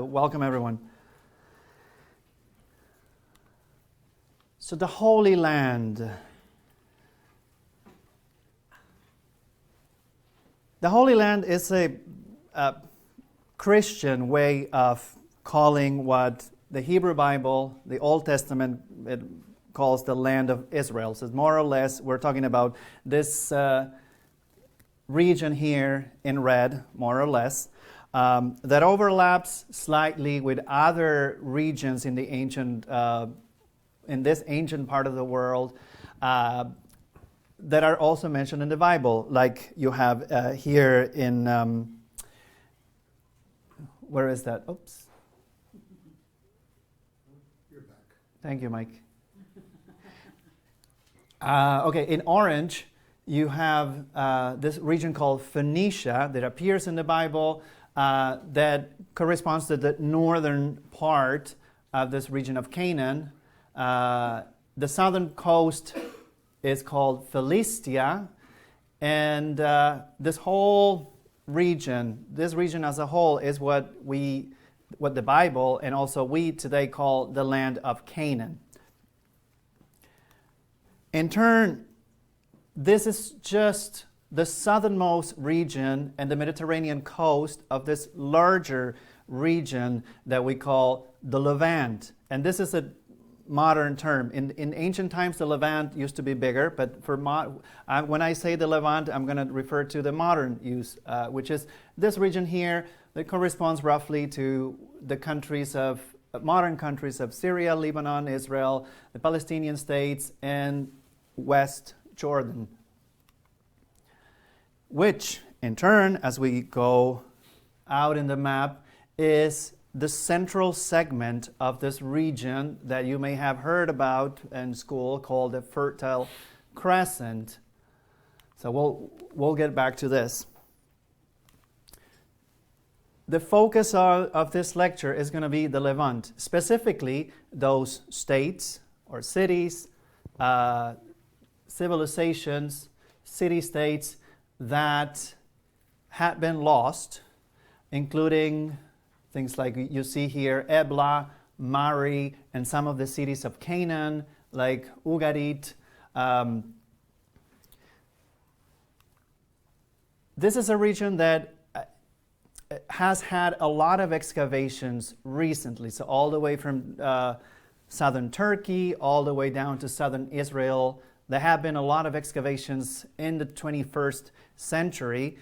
Welcome, everyone. So the Holy Land. The Holy Land is a Christian way of calling what the Hebrew Bible, the Old Testament, it calls the land of Israel. So more or less, we're talking about this region here in red, more or less. That overlaps slightly with other regions in the ancient, in this ancient part of the world that are also mentioned in the Bible, like you have here in, where is that? Oops. You're back. Thank you, Mike. Okay, in orange, you have this region called Phoenicia that appears in the Bible. That corresponds to the northern part of this region of Canaan. The southern coast is called Philistia, and this whole region, this region as a whole, is what the Bible and also we today call the land of Canaan. In turn, this is just the southernmost region and the Mediterranean coast of this larger region that we call the Levant. And this is a modern term. In ancient times, the Levant used to be bigger, but when I say the Levant, I'm going to refer to the modern use, which is this region here that corresponds roughly to the modern countries of Syria, Lebanon, Israel, the Palestinian states, and West Jordan. Which, in turn, as we go out in the map, is the central segment of this region that you may have heard about in school called the Fertile Crescent. So we'll get back to this. The focus of this lecture is going to be the Levant, specifically those states or cities, civilizations, city-states that had been lost, including things like you see here, Ebla, Mari, and some of the cities of Canaan, like Ugarit. This is a region that has had a lot of excavations recently, so all the way from southern Turkey, all the way down to southern Israel. There have been a lot of excavations in the 21st century.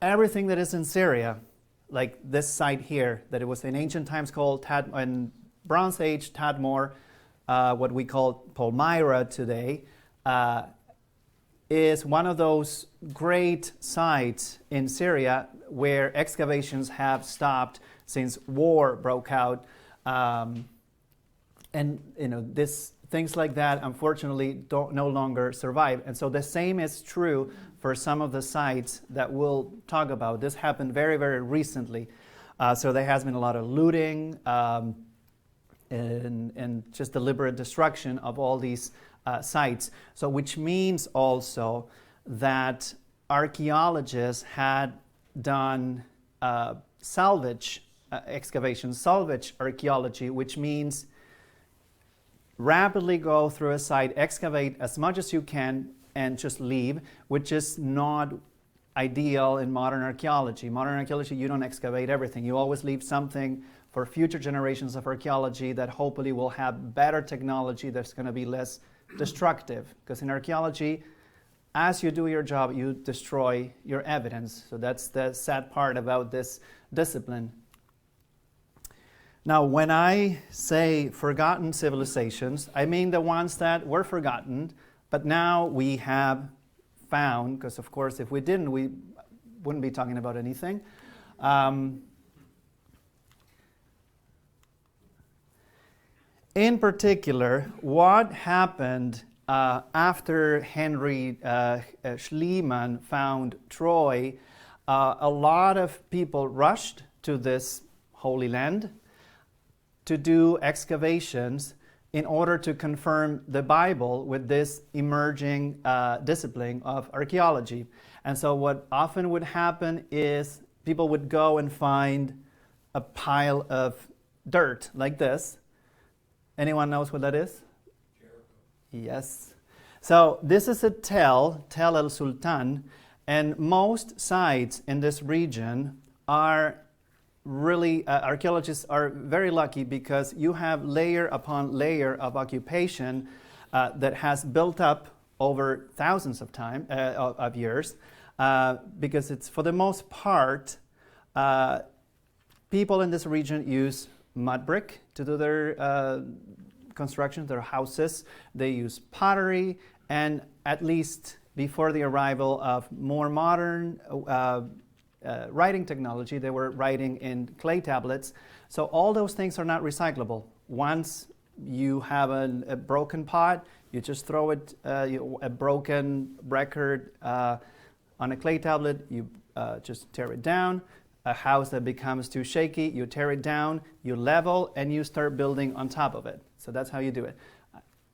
Everything that is in Syria, like this site here, that it was in ancient times called, in Bronze Age, Tadmor, what we call Palmyra today, is one of those great sites in Syria where excavations have stopped since war broke out. And things like that, unfortunately, no longer survive. And so the same is true for some of the sites that we'll talk about. This happened very, very recently. So there has been a lot of looting and just deliberate destruction of all these sites. So which means also that archaeologists had done salvage excavations, salvage archaeology, which means rapidly go through a site, excavate as much as you can, and just leave, which is not ideal in modern archaeology. Modern archaeology, you don't excavate everything. You always leave something for future generations of archaeology that hopefully will have better technology that's going to be less destructive. Because in archaeology, as you do your job, you destroy your evidence. So that's the sad part about this discipline. Now, when I say forgotten civilizations, I mean the ones that were forgotten, but now we have found, because of course if we didn't, we wouldn't be talking about anything. In particular, what happened after Henry Schliemann found Troy, a lot of people rushed to this Holy Land to do excavations in order to confirm the Bible with this emerging discipline of archaeology. And so what often would happen is people would go and find a pile of dirt like this. Anyone knows what that is? Jericho. Yes. So this is a Tel el Sultan, and most sites in this region are really, archaeologists are very lucky because you have layer upon layer of occupation that has built up over thousands of years, because it's, for the most part, people in this region use mud brick to do their construction, their houses. They use pottery, and at least before the arrival of more modern writing technology, they were writing in clay tablets. So all those things are not recyclable. Once you have a broken pot, you just throw it, a broken record on a clay tablet, you just tear it down. A house that becomes too shaky, you tear it down, you level, and you start building on top of it. So that's how you do it.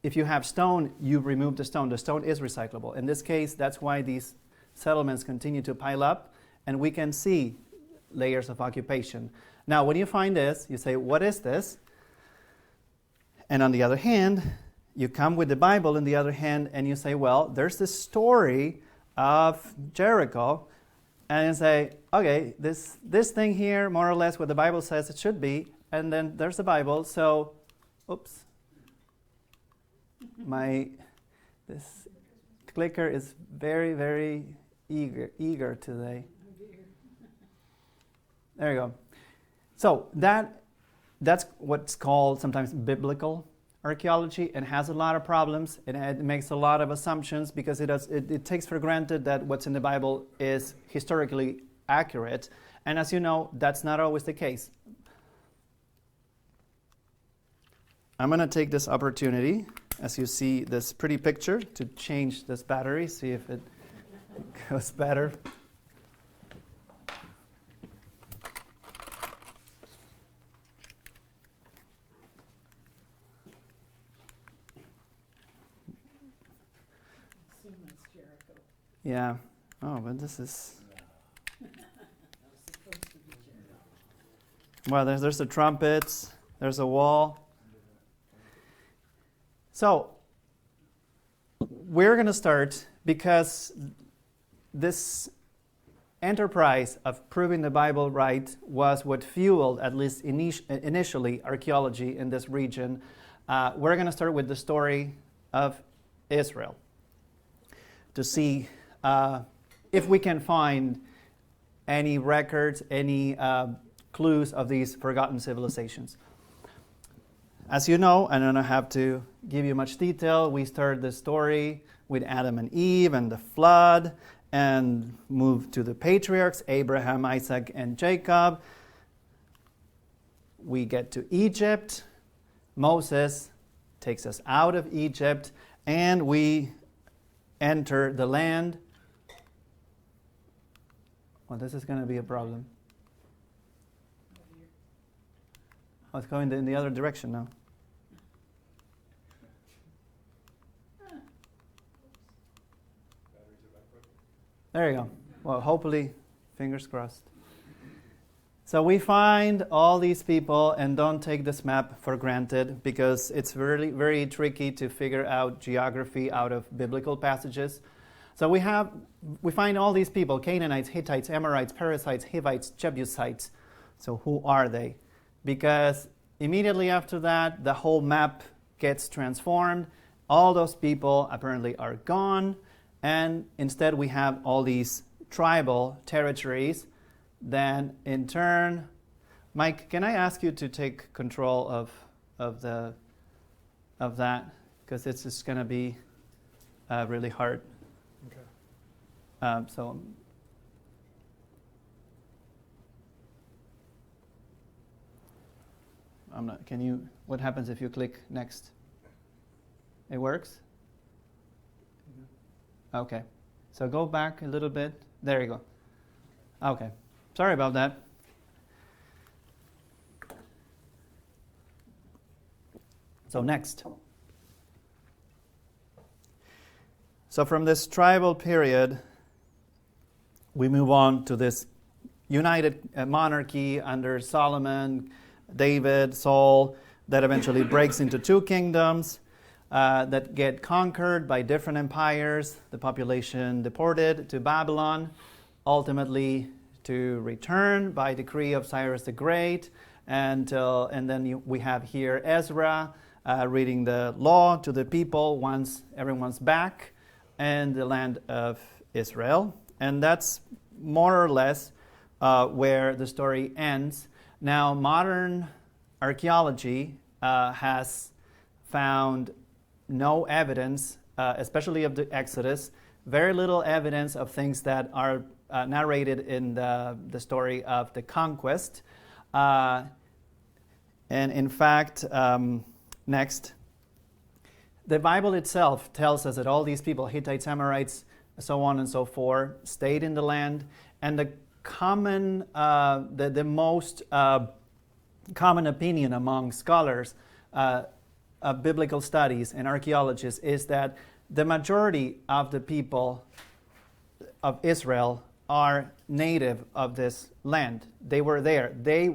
If you have stone, you remove the stone. The stone is recyclable. In this case, that's why these settlements continue to pile up, and we can see layers of occupation. Now, when you find this, you say, what is this? And on the other hand, you come with the Bible in the other hand, and you say, well, there's this story of Jericho, and you say, okay, this thing here, more or less what the Bible says it should be, and then there's the Bible, so, oops. This clicker is very, very eager today. There you go. So that's what's called sometimes biblical archaeology, and has a lot of problems, and it makes a lot of assumptions because it takes for granted that what's in the Bible is historically accurate, and as you know, that's not always the case. I'm going to take this opportunity, as you see this pretty picture, to change this battery, see if it goes better. Yeah. Oh, but this is... Well, there's the trumpets, there's a wall. So, we're going to start, because this enterprise of proving the Bible right was what fueled, at least initially, archaeology in this region. We're going to start with the story of Israel to see if we can find any records, any clues of these forgotten civilizations. As you know, I don't have to give you much detail. We started the story with Adam and Eve and the flood, and moved to the patriarchs, Abraham, Isaac, and Jacob. We get to Egypt. Moses takes us out of Egypt, and we enter the land. Well, this is going to be a problem. Oh, it's going in the other direction now. There you go. Well, hopefully, fingers crossed. So we find all these people, and don't take this map for granted, because it's really very tricky to figure out geography out of biblical passages. So we find all these people: Canaanites, Hittites, Amorites, Perizzites, Hivites, Jebusites. So who are they? Because immediately after that, the whole map gets transformed. All those people apparently are gone, and instead we have all these tribal territories. Then in turn, Mike, can I ask you to take control of that? Because it's just going to be really hard. Okay. So I'm not. Can you? What happens if you click next? It works? Okay. So go back a little bit. There you go. Okay. Sorry about that. So next. So from this tribal period, we move on to this united monarchy under Solomon, David, Saul, that eventually breaks into two kingdoms that get conquered by different empires, the population deported to Babylon, ultimately to return by decree of Cyrus the Great, and then we have here Ezra reading the law to the people once everyone's back in the land of Israel. And that's more or less where the story ends. Now, modern archaeology has found no evidence, especially of the Exodus, very little evidence of things that are narrated in the story of the conquest. And in fact, next, the Bible itself tells us that all these people, Hittites, Amorites, so on and so forth, stayed in the land. And the common, the most common opinion among scholars of biblical studies and archaeologists is that the majority of the people of Israel are native of this land. They were there. They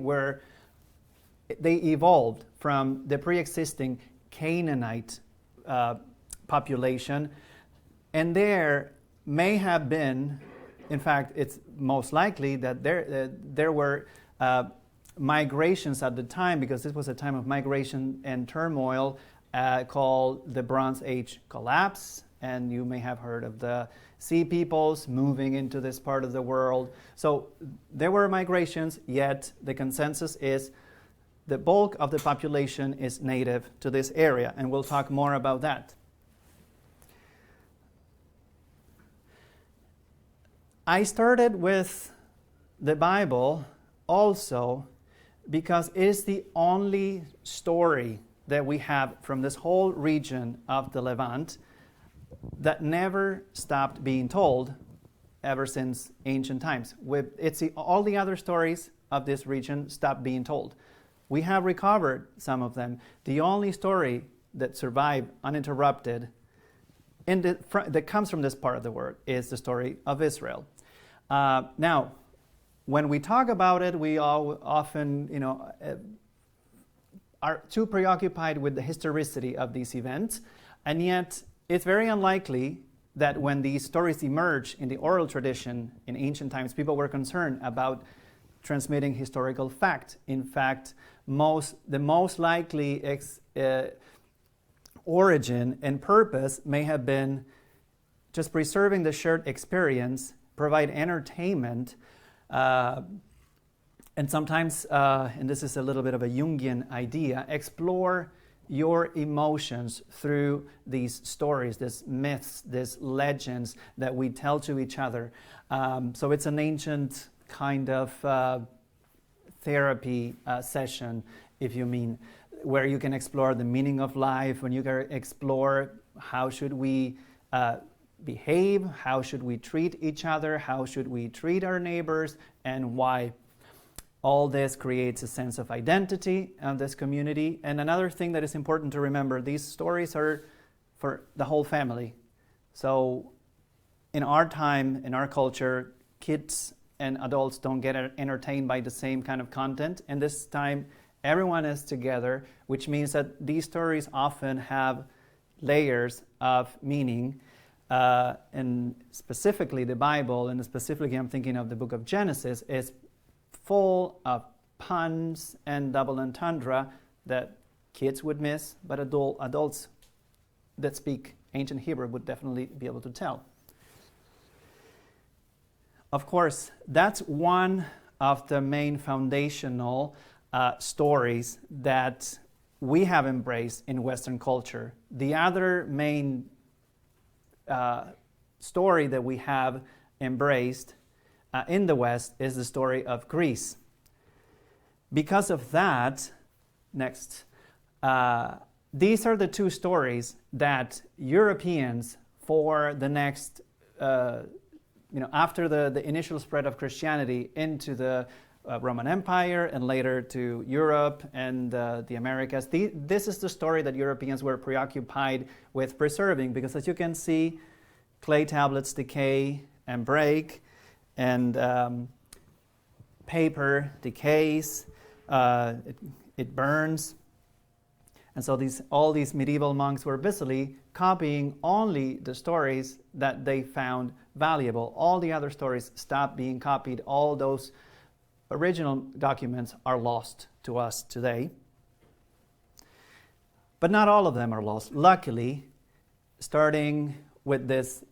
evolved from the pre-existing Canaanite population, and there may have been, in fact, it's most likely that there were migrations at the time, because this was a time of migration and turmoil called the Bronze Age collapse, and you may have heard of the Sea Peoples moving into this part of the world. So there were migrations, yet the consensus is the bulk of the population is native to this area, and we'll talk more about that. I started with the Bible also because it is the only story that we have from this whole region of the Levant that never stopped being told ever since ancient times. All the other stories of this region stopped being told. We have recovered some of them. The only story that survived uninterrupted that comes from this part of the world is the story of Israel. Now, when we talk about it, we all often, are too preoccupied with the historicity of these events, and yet it's very unlikely that when these stories emerge in the oral tradition in ancient times, people were concerned about transmitting historical fact. In fact, the most likely origin and purpose may have been just preserving the shared experience, provide entertainment, and sometimes, and this is a little bit of a Jungian idea, explore your emotions through these stories, these myths, these legends that we tell to each other. So it's an ancient kind of therapy session, if you mean, where you can explore the meaning of life, when you can explore how should we behave, how should we treat each other, how should we treat our neighbors, and why. All this creates a sense of identity in this community. And another thing that is important to remember, these stories are for the whole family. So in our time, in our culture, kids and adults don't get entertained by the same kind of content. And this time, everyone is together, which means that these stories often have layers of meaning. And specifically the Bible, and specifically I'm thinking of the book of Genesis, is full of puns and double entendre that kids would miss, but adults that speak ancient Hebrew would definitely be able to tell. Of course, that's one of the main foundational stories that we have embraced in Western culture. The other main story that we have embraced in the West is the story of Greece. Because of that, next, these are the two stories that Europeans, for the next, after the initial spread of Christianity into the Roman Empire and later to Europe and the Americas, this is the story that Europeans were preoccupied with preserving, because as you can see, clay tablets decay and break, and paper decays, it burns. And so all these medieval monks were busily copying only the stories that they found valuable. All the other stories stopped being copied. All those original documents are lost to us today. But not all of them are lost. Luckily, starting with this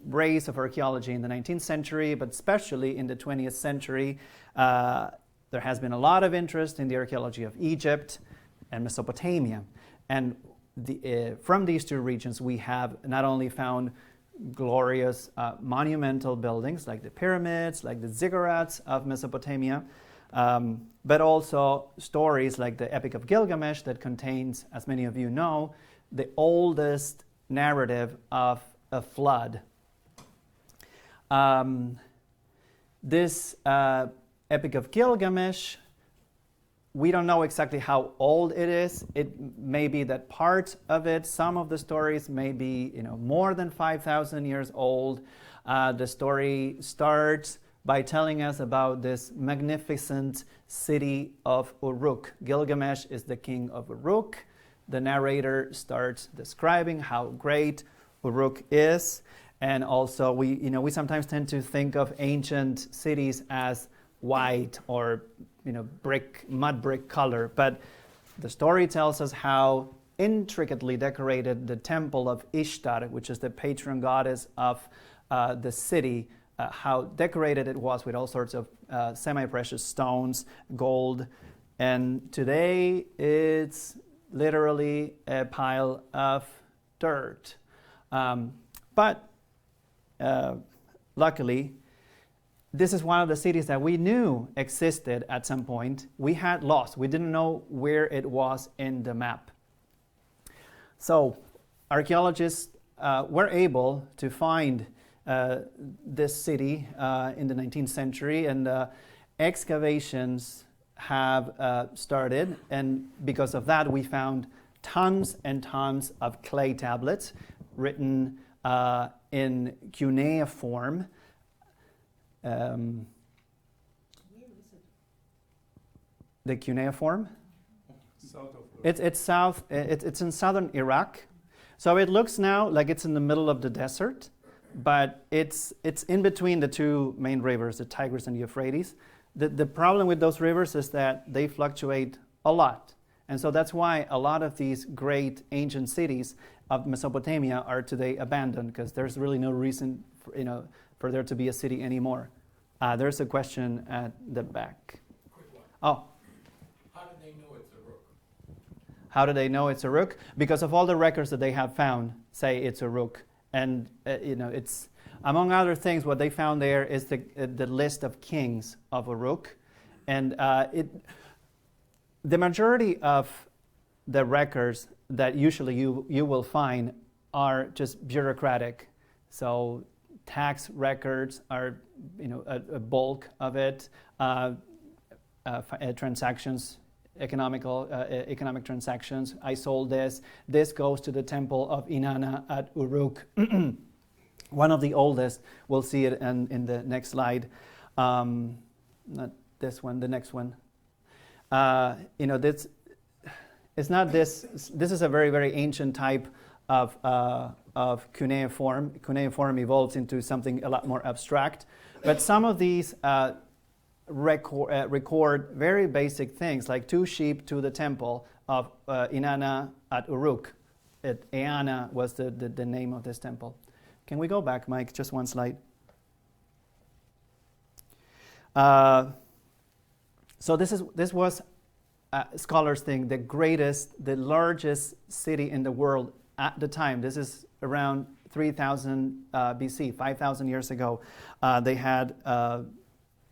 race of archaeology in the 19th century, but especially in the 20th century, there has been a lot of interest in the archaeology of Egypt and Mesopotamia. And from these two regions, we have not only found glorious monumental buildings like the pyramids, like the ziggurats of Mesopotamia, but also stories like the Epic of Gilgamesh that contains, as many of you know, the oldest narrative of a flood. This Epic of Gilgamesh, we don't know exactly how old it is. It may be that part of it, some of the stories may be more than 5,000 years old. The story starts by telling us about this magnificent city of Uruk. Gilgamesh is the king of Uruk. The narrator starts describing how great Uruk is. And also we sometimes tend to think of ancient cities as white or mud brick color, but the story tells us how intricately decorated the Temple of Ishtar, which is the patron goddess of the city, how decorated it was with all sorts of semi-precious stones, gold, and today it's literally a pile of dirt. But luckily, this is one of the cities that we knew existed at some point. We had lost. We didn't know where it was in the map. So archaeologists were able to find this city in the 19th century, and excavations have started. And because of that, we found tons and tons of clay tablets written in cuneiform. The cuneiform? It's in southern Iraq. So it looks now like it's in the middle of the desert, but it's in between the two main rivers, the Tigris and the Euphrates. The problem with those rivers is that they fluctuate a lot. And so that's why a lot of these great ancient cities of Mesopotamia are today abandoned, because there's really no reason for there to be a city anymore. There's a question at the back. Quick one. Oh. How did they know it's Uruk? How do they know it's Uruk? Because of all the records that they have found say it's Uruk. And, it's, among other things, what they found there is the list of kings of Uruk. And the majority of the records that usually you will find are just bureaucratic. So tax records are, a bulk of it. Transactions, economic transactions. I sold this. This goes to the Temple of Inanna at Uruk. One of the oldest. We'll see it in the next slide. Not this one. The next one. This. It's not this. This is a very, very ancient type of cuneiform. Cuneiform evolves into something a lot more abstract. But some of these record very basic things, like 2 sheep to the temple of Inanna at Uruk. Eanna was the name of this temple. Can we go back, Mike? Just one slide. So this was, scholars think, the largest city in the world at the time. This is around 3000 BC, 5,000 years ago. They had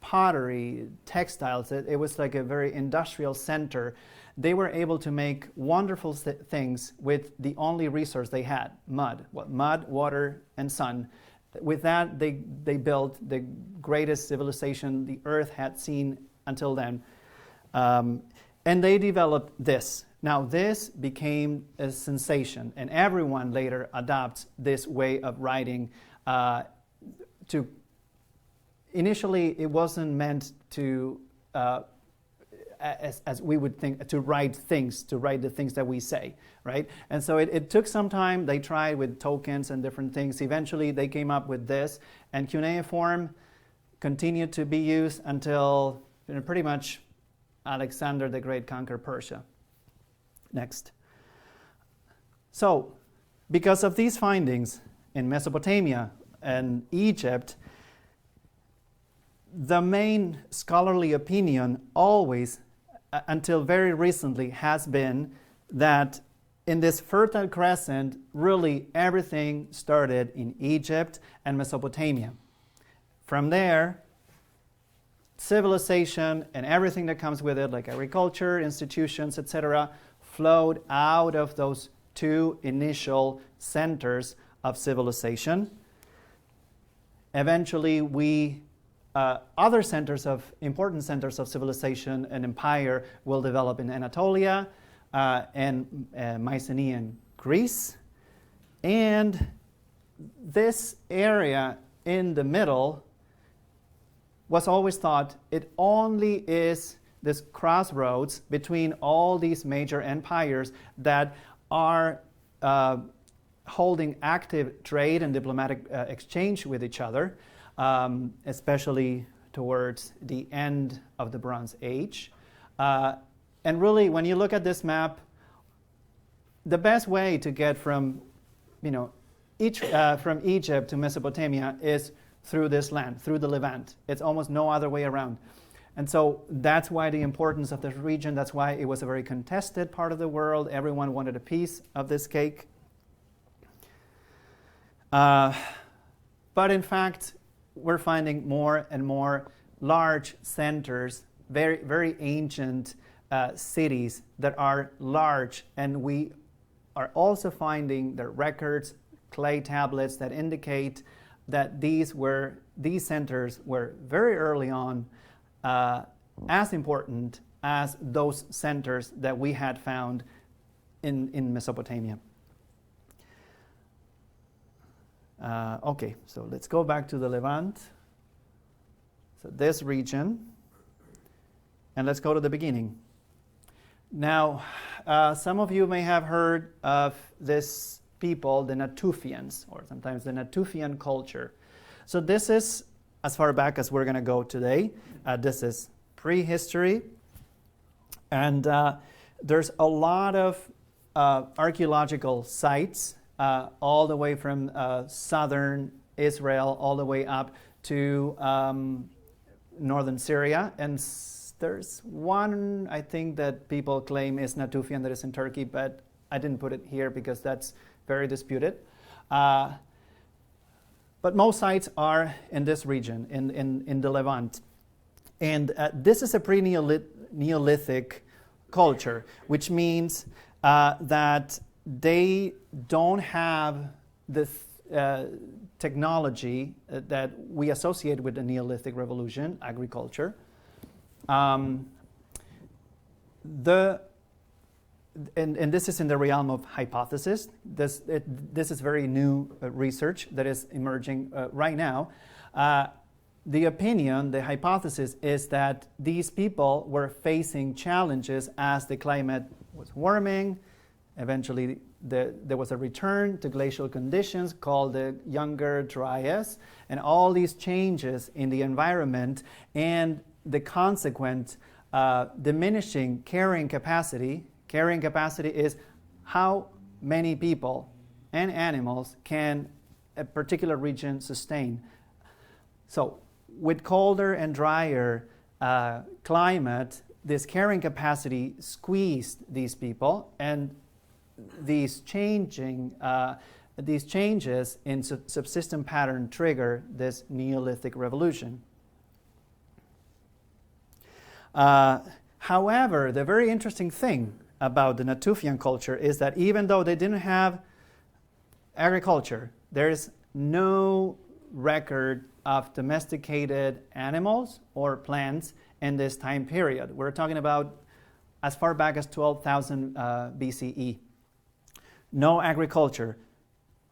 pottery, textiles. It was like a very industrial center. They were able to make wonderful things with the only resource they had, mud. Mud, water, and sun. With that, they built the greatest civilization the earth had seen until then. And they developed this. Now, this became a sensation, and everyone later adopts this way of writing to initially it wasn't meant to, as we would think, to write the things that we say, right? And so it took some time. They tried with tokens and different things. Eventually they came up with this, and cuneiform continued to be used until pretty much Alexander the Great conquered Persia. Next. So, because of these findings in Mesopotamia and Egypt, the main scholarly opinion always, until very recently, has been that in this Fertile Crescent, really everything started in Egypt and Mesopotamia. From there, civilization and everything that comes with it, like agriculture, institutions, etc., flowed out of those two initial centers of civilization. Eventually, other important centers of civilization and empire will develop in Anatolia and Mycenaean Greece. And this area in the middle was always thought it only is this crossroads between all these major empires that are holding active trade and diplomatic exchange with each other, especially towards the end of the Bronze Age. And really, when you look at this map, the best way to get from Egypt to Mesopotamia is through this land, through the Levant. It's almost no other way around. And so that's why the importance of this region, that's why it was a very contested part of the world. Everyone wanted a piece of this cake. But in fact, we're finding more and more large centers, very, very ancient cities that are large. And we are also finding the records, clay tablets that indicate that these centers were very early on as important as those centers that we had found in Mesopotamia. Okay, so let's go back to the Levant. So this region, and let's go to the beginning. Now, some of you may have heard of this people, the Natufians, or sometimes the Natufian culture. So this is as far back as we're going to go today. This is prehistory. And there's a lot of archaeological sites all the way from southern Israel all the way up to northern Syria. And there's one, I think, that people claim is Natufian that is in Turkey, but I didn't put it here because that's very disputed. But most sites are in this region, in the Levant. And this is a pre-neolithic culture, which means that they don't have the technology that we associate with the Neolithic Revolution, agriculture. And this is in the realm of hypothesis. This is very new research that is emerging right now. The opinion, the hypothesis, is that these people were facing challenges as the climate was warming. Eventually, there was a return to glacial conditions called the Younger Dryas, and all these changes in the environment and the consequent diminishing carrying capacity. Carrying capacity is how many people and animals can a particular region sustain. So with colder and drier climate, this carrying capacity squeezed these people, and these changes in subsistence pattern trigger this Neolithic revolution. However, the very interesting thing about the Natufian culture is that even though they didn't have agriculture, there is no record of domesticated animals or plants in this time period. We're talking about as far back as 12,000 BCE. No agriculture.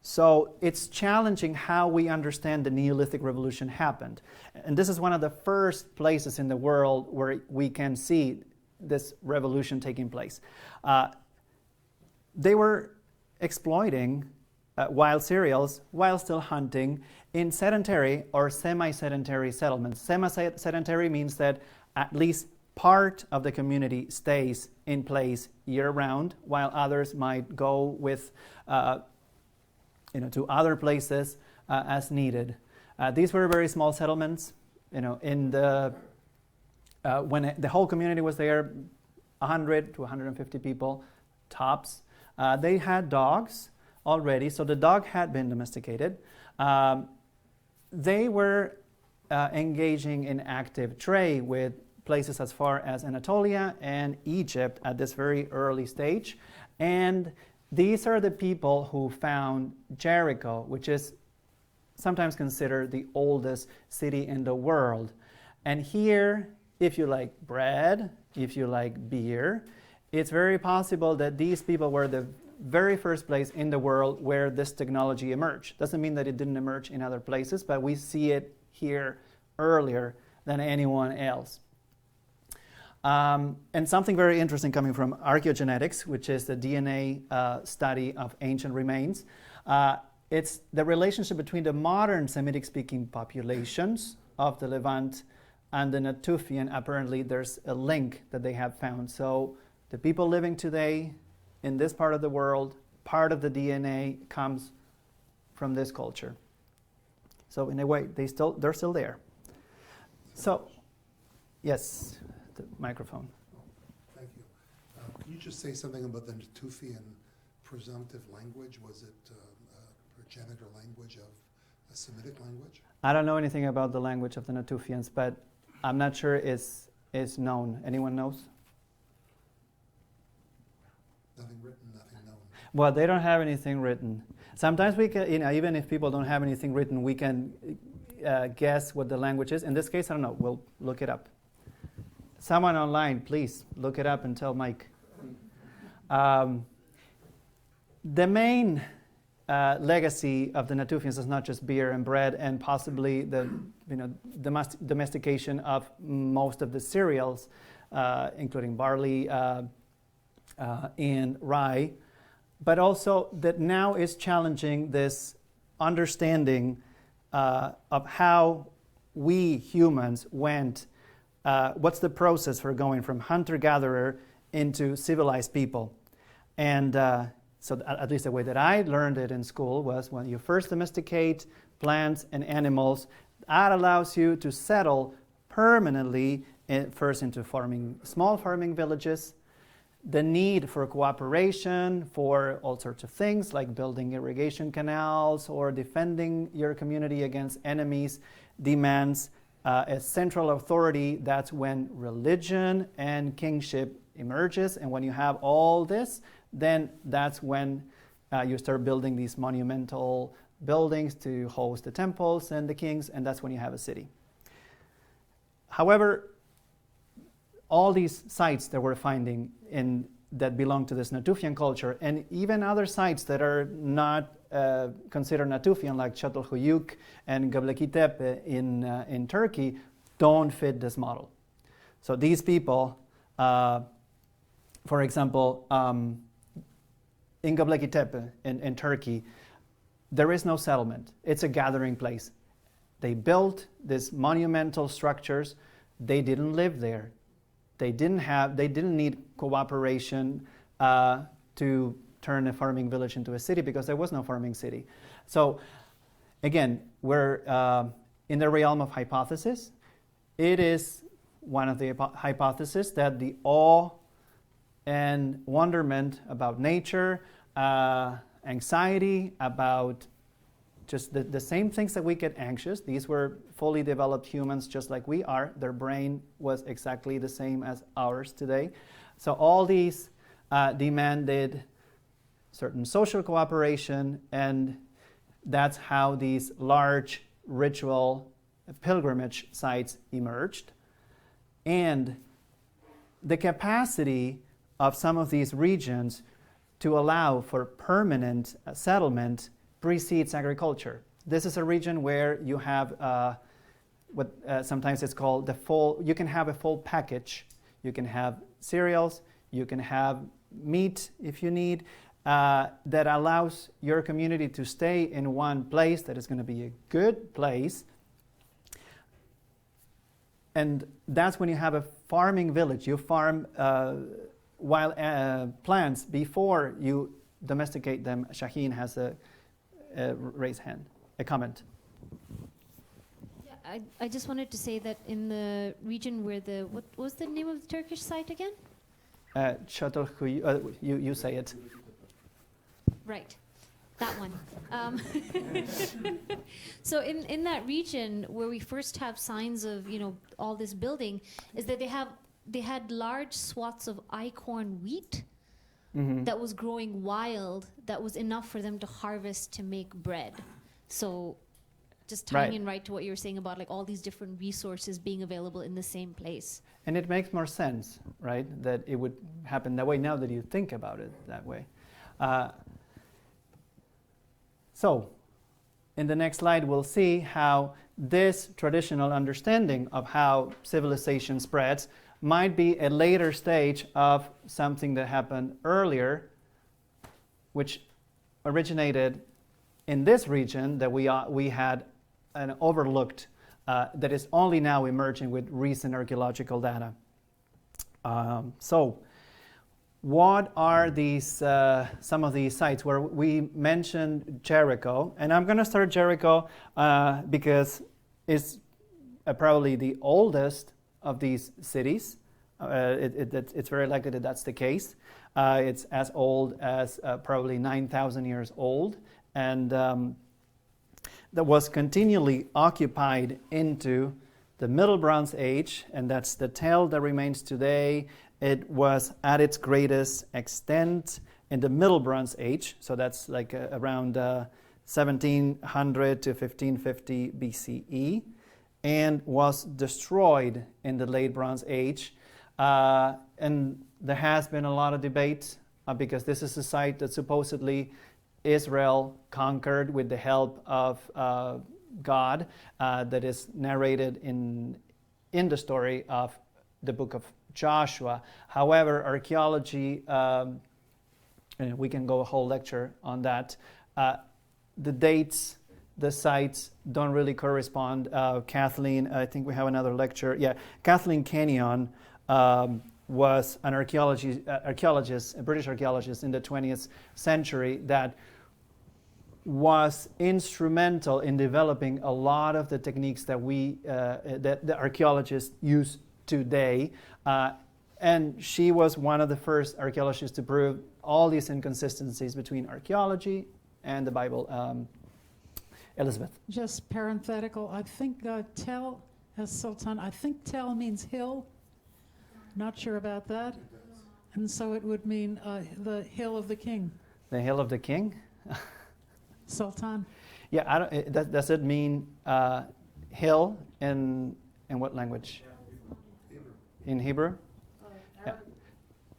So it's challenging how we understand the Neolithic revolution happened. And this is one of the first places in the world where we can see this revolution taking place. They were exploiting wild cereals while still hunting in sedentary or semi-sedentary settlements. Semi-sedentary means that at least part of the community stays in place year-round, while others might go with to other places as needed. These were very small settlements. In the when the whole community was there, 100 to 150 people tops. They had dogs already, so the dog had been domesticated. They were engaging in active trade with places as far as Anatolia and Egypt at this very early stage. And these are the people who found Jericho, which is sometimes considered the oldest city in the world. And here, if you like bread, if you like beer, it's very possible that these people were the very first place in the world where this technology emerged. Doesn't mean that it didn't emerge in other places, but we see it here earlier than anyone else. And something very interesting coming from archaeogenetics, which is the DNA study of ancient remains. It's the relationship between the modern Semitic-speaking populations of the Levant and the Natufian. Apparently, there's a link that they have found. So the people living today in this part of the world, part of the DNA comes from this culture. So in a way, they're still there. So, yes, the microphone. Thank you. Can you just say something about the Natufian presumptive language? Was it a progenitor language of a Semitic language? I don't know anything about the language of the Natufians, but I'm not sure it's known. Anyone knows? Nothing written, nothing known. Well, they don't have anything written. Sometimes we can, even if people don't have anything written, we can guess what the language is. In this case, I don't know. We'll look it up. Someone online, please look it up and tell Mike. The main legacy of the Natufians is not just beer and bread and possibly the domestication of most of the cereals, including barley and rye, but also that now is challenging this understanding of how we humans went. What's the process for going from hunter-gatherer into civilized people? And so at least the way that I learned it in school was when you first domesticate plants and animals, that allows you to settle permanently first into small farming villages. The need for cooperation for all sorts of things like building irrigation canals or defending your community against enemies demands a central authority. That's when religion and kingship emerges. And when you have all this, then that's when you start building these monumental buildings to host the temples and the kings, and that's when you have a city. However, all these sites that we're finding that belong to this Natufian culture, and even other sites that are not considered Natufian, like Çatalhöyük and Göbekli Tepe in Turkey, don't fit this model. So these people, for example, in Göbekli Tepe in Turkey, there is no settlement. It's a gathering place. They built these monumental structures. They didn't live there. They didn't need cooperation to turn a farming village into a city because there was no farming city. So again, we're in the realm of hypothesis. It is one of the hypotheses that the awe and wonderment about nature, anxiety about just the same things that we get anxious. These were fully developed humans just like we are. Their brain was exactly the same as ours today. So all these demanded certain social cooperation, and that's how these large ritual pilgrimage sites emerged. And the capacity of some of these regions to allow for permanent settlement precedes agriculture. This is a region where you have what sometimes it's called the full, you can have a full package. You can have cereals, you can have meat if you need, that allows your community to stay in one place that is going to be a good place. And that's when you have a farming village. You farm wild plants before you domesticate them. Shaheen has a raised hand, a comment. Yeah, I just wanted to say that in the region where what was the name of the Turkish site again? You say it. Right, that one. So in that region where we first have signs of all this building, is that they had large swaths of einkorn wheat that was growing wild, that was enough for them to harvest to make bread. So just tying in right to what you were saying about like all these different resources being available in the same place. And it makes more sense, right, that it would happen that way now that you think about it that way. So, in the next slide, we'll see how this traditional understanding of how civilization spreads might be a later stage of something that happened earlier, which originated in this region that we had an overlooked, that is only now emerging with recent archaeological data. So, what are these some of these sites where we mentioned Jericho? And I'm going to start Jericho because it's probably the oldest of these cities. It's very likely that that's the case. It's as old as probably 9,000 years old, and that was continually occupied into the Middle Bronze Age, and that's the tale that remains today. It was at its greatest extent in the Middle Bronze Age, so that's like around 1700 to 1550 BCE, and was destroyed in the Late Bronze Age. And there has been a lot of debate because this is a site that supposedly Israel conquered with the help of God, that is narrated in the story of the book of Joshua. However, archaeology, and we can go a whole lecture on that, the dates, the sites don't really correspond. Kathleen, I think we have another lecture. Yeah, Kathleen Kenyon was an archaeologist, a British archaeologist in the 20th century that was instrumental in developing a lot of the techniques that that the archaeologists use today. And she was one of the first archaeologists to prove all these inconsistencies between archaeology and the Bible. Elizabeth. Just parenthetical, I think Tel, as Sultan, I think Tel means hill. Not sure about that. And so it would mean the hill of the king. The hill of the king? Sultan. Yeah, does it mean hill in what language? Hebrew. In Hebrew? Yeah.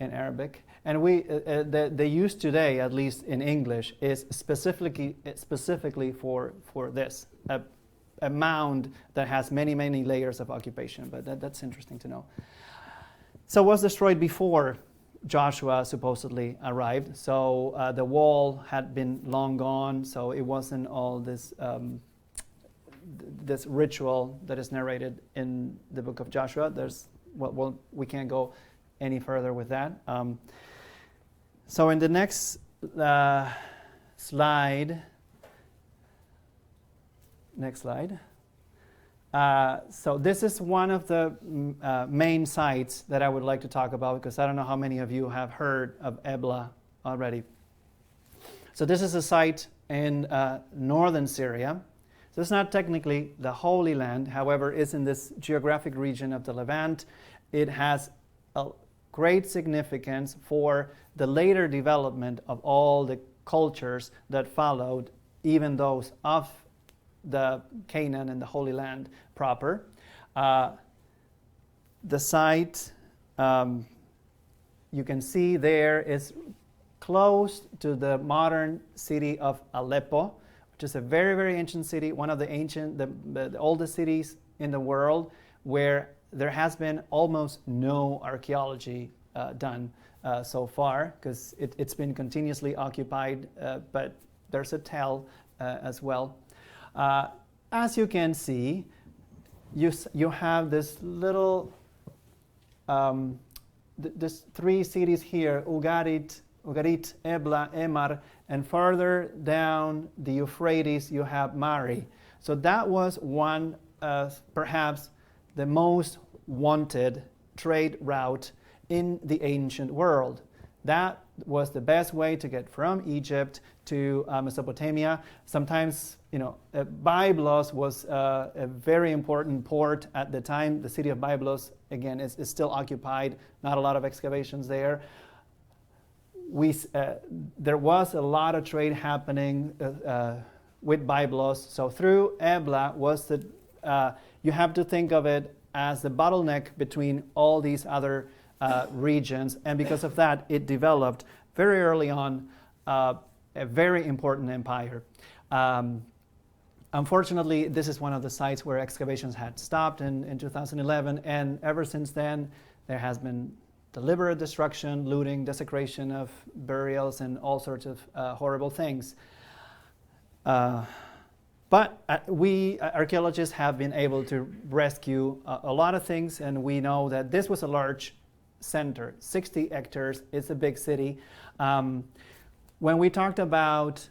In Arabic. And the use today, at least in English, is specifically for this, a mound that has many, many layers of occupation. But that's interesting to know. So it was destroyed before Joshua supposedly arrived. So the wall had been long gone, so it wasn't all this this ritual that is narrated in the book of Joshua. We can't go any further with that. So in the next slide, so this is one of the main sites that I would like to talk about, because I don't know how many of you have heard of Ebla already. So this is a site in northern Syria. So it's not technically the Holy Land, however, it's in this geographic region of the Levant. It has a great significance for the later development of all the cultures that followed, even those of the Canaan and the Holy Land proper. The site, you can see there, is close to the modern city of Aleppo, which is a very, very ancient city, one of the oldest cities in the world, where there has been almost no archaeology done so far, because it's been continuously occupied, but there's a tell as well. As you can see, you have this little, this three cities here, Ugarit, Ebla, Emar, and further down the Euphrates you have Mari. So that was one, perhaps the most wanted trade route in the ancient world. That was the best way to get from Egypt to Mesopotamia. Sometimes, Byblos was a very important port at the time. The city of Byblos, again, is still occupied. Not a lot of excavations there. There was a lot of trade happening with Byblos. So through Ebla you have to think of it as the bottleneck between all these other regions, and because of that, it developed very early on a very important empire. Unfortunately, this is one of the sites where excavations had stopped in 2011, and ever since then, there has been deliberate destruction, looting, desecration of burials, and all sorts of horrible things. But we archaeologists have been able to rescue a lot of things, and we know that this was a large center, 60 hectares. It's a big city. When we talked about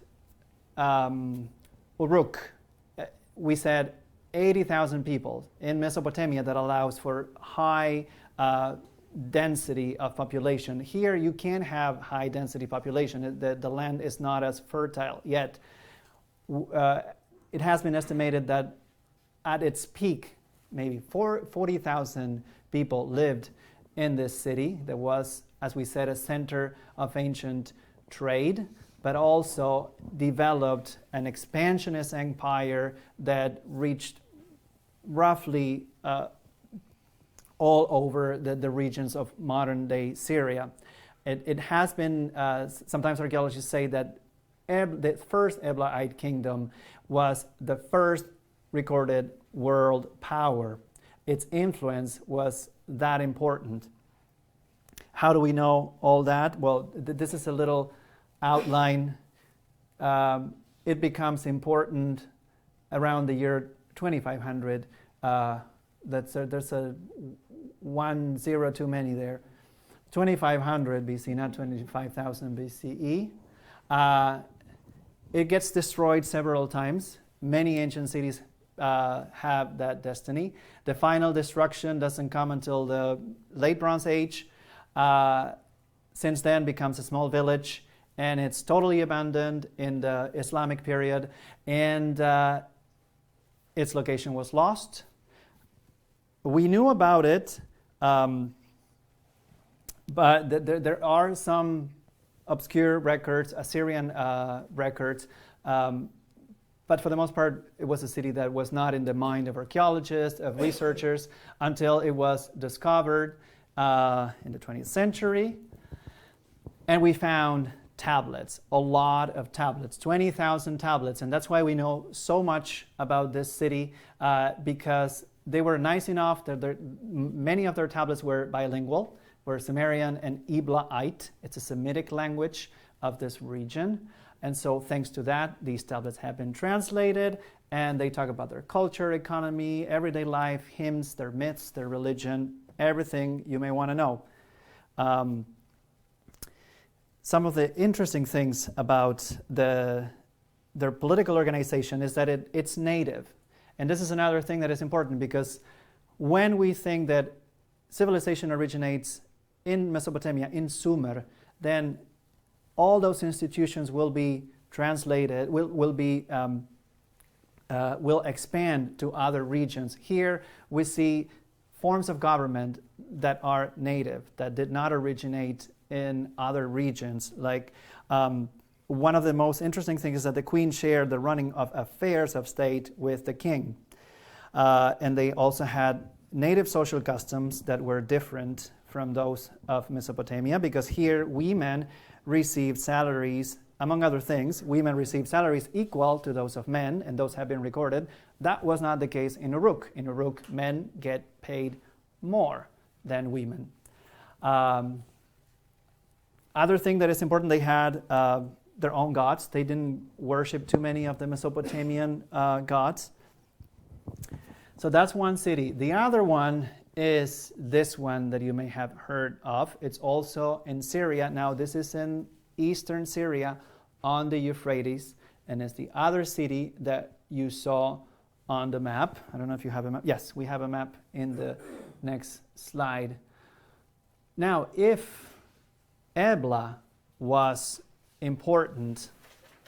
Uruk, we said 80,000 people in Mesopotamia. That allows for high density of population. Here you can have high density population. The land is not as fertile yet. It has been estimated that at its peak, maybe 40,000 people lived in this city. There was, as we said, a center of ancient trade, but also developed an expansionist empire that reached roughly all over the regions of modern-day Syria. It has been, sometimes archaeologists say that the first Eblaite kingdom was the first recorded world power. Its influence was that important. How do we know all that? Well, this is a little outline. It becomes important around the year 2500. There's a 1 0 too many there. 2500 BC, not 25,000 BCE. It gets destroyed several times. Many ancient cities have that destiny. The final destruction doesn't come until the late Bronze Age. Since then becomes a small village, and it's totally abandoned in the Islamic period, and its location was lost. We knew about it, but there are some obscure records, Assyrian records, but for the most part, it was a city that was not in the mind of archaeologists, of researchers, until it was discovered in the 20th century. And we found tablets, a lot of tablets, 20,000 tablets. And that's why we know so much about this city, because they were nice enough that many of their tablets were bilingual, were Sumerian and Eblaite. It's a Semitic language of this region. And so thanks to that, these tablets have been translated, and they talk about their culture, economy, everyday life, hymns, their myths, their religion, everything you may want to know. Some of the interesting things about their political organization is that it's native. And this is another thing that is important, because when we think that civilization originates in Mesopotamia, in Sumer, then all those institutions will be translated, will expand to other regions. Here we see forms of government that are native, that did not originate in other regions. Like one of the most interesting things is that the queen shared the running of affairs of state with the king. And they also had native social customs that were different from those of Mesopotamia, because here women received salaries among other things, women received salaries equal to those of men, and those have been recorded. That was not the case in Uruk. In Uruk, men get paid more than women. Other thing that is important, they had their own gods. They didn't worship too many of the Mesopotamian gods. So that's one city. The other one is this one that you may have heard of. It's also in Syria. Now, this is in eastern Syria on the Euphrates, and it's the other city that you saw on the map. I don't know if you have a map. Yes, we have a map in the next slide. Now, if Ebla was important,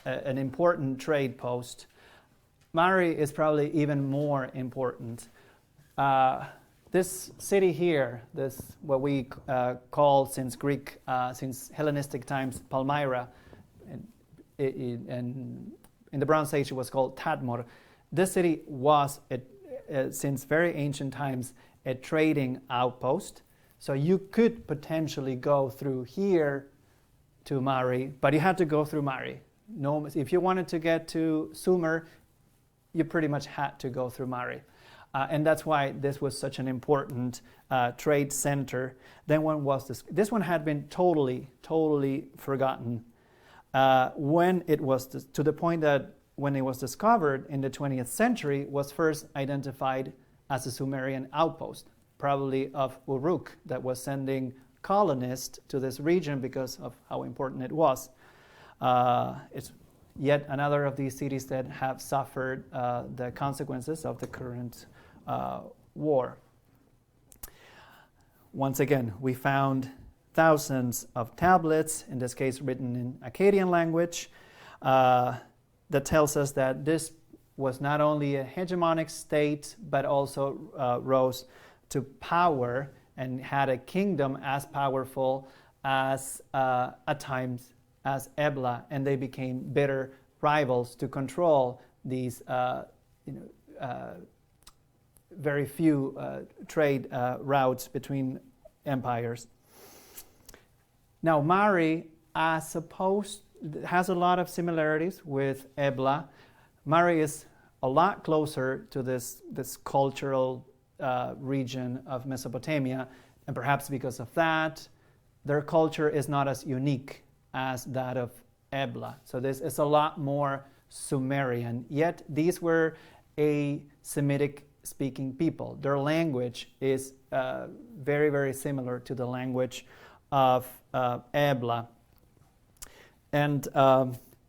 an important trade post, Mari is probably even more important. This city here, this what we call since Hellenistic times Palmyra, and in the Bronze Age it was called Tadmor. This city was, since very ancient times, a trading outpost. So you could potentially go through here to Mari, but you had to go through Mari. No, if you wanted to get to Sumer, you pretty much had to go through Mari. And that's why this was such an important trade center. Then one was this one had been totally forgotten when it was to the point that when it was discovered in the 20th century was first identified as a Sumerian outpost, probably of Uruk, that was sending colonists to this region because of how important it was. It's yet another of these cities that have suffered the consequences of the current war. Once again, we found thousands of tablets, in this case written in Akkadian language, that tells us that this was not only a hegemonic state, but also rose to power and had a kingdom as powerful as at times as Ebla, and they became bitter rivals to control these very few trade routes between empires. Now, Mari, has a lot of similarities with Ebla. Mari is a lot closer to this cultural region of Mesopotamia, and perhaps because of that, their culture is not as unique as that of Ebla. So this is a lot more Sumerian, yet these were a Semitic-speaking people. Their language is very, very similar to the language of Ebla. And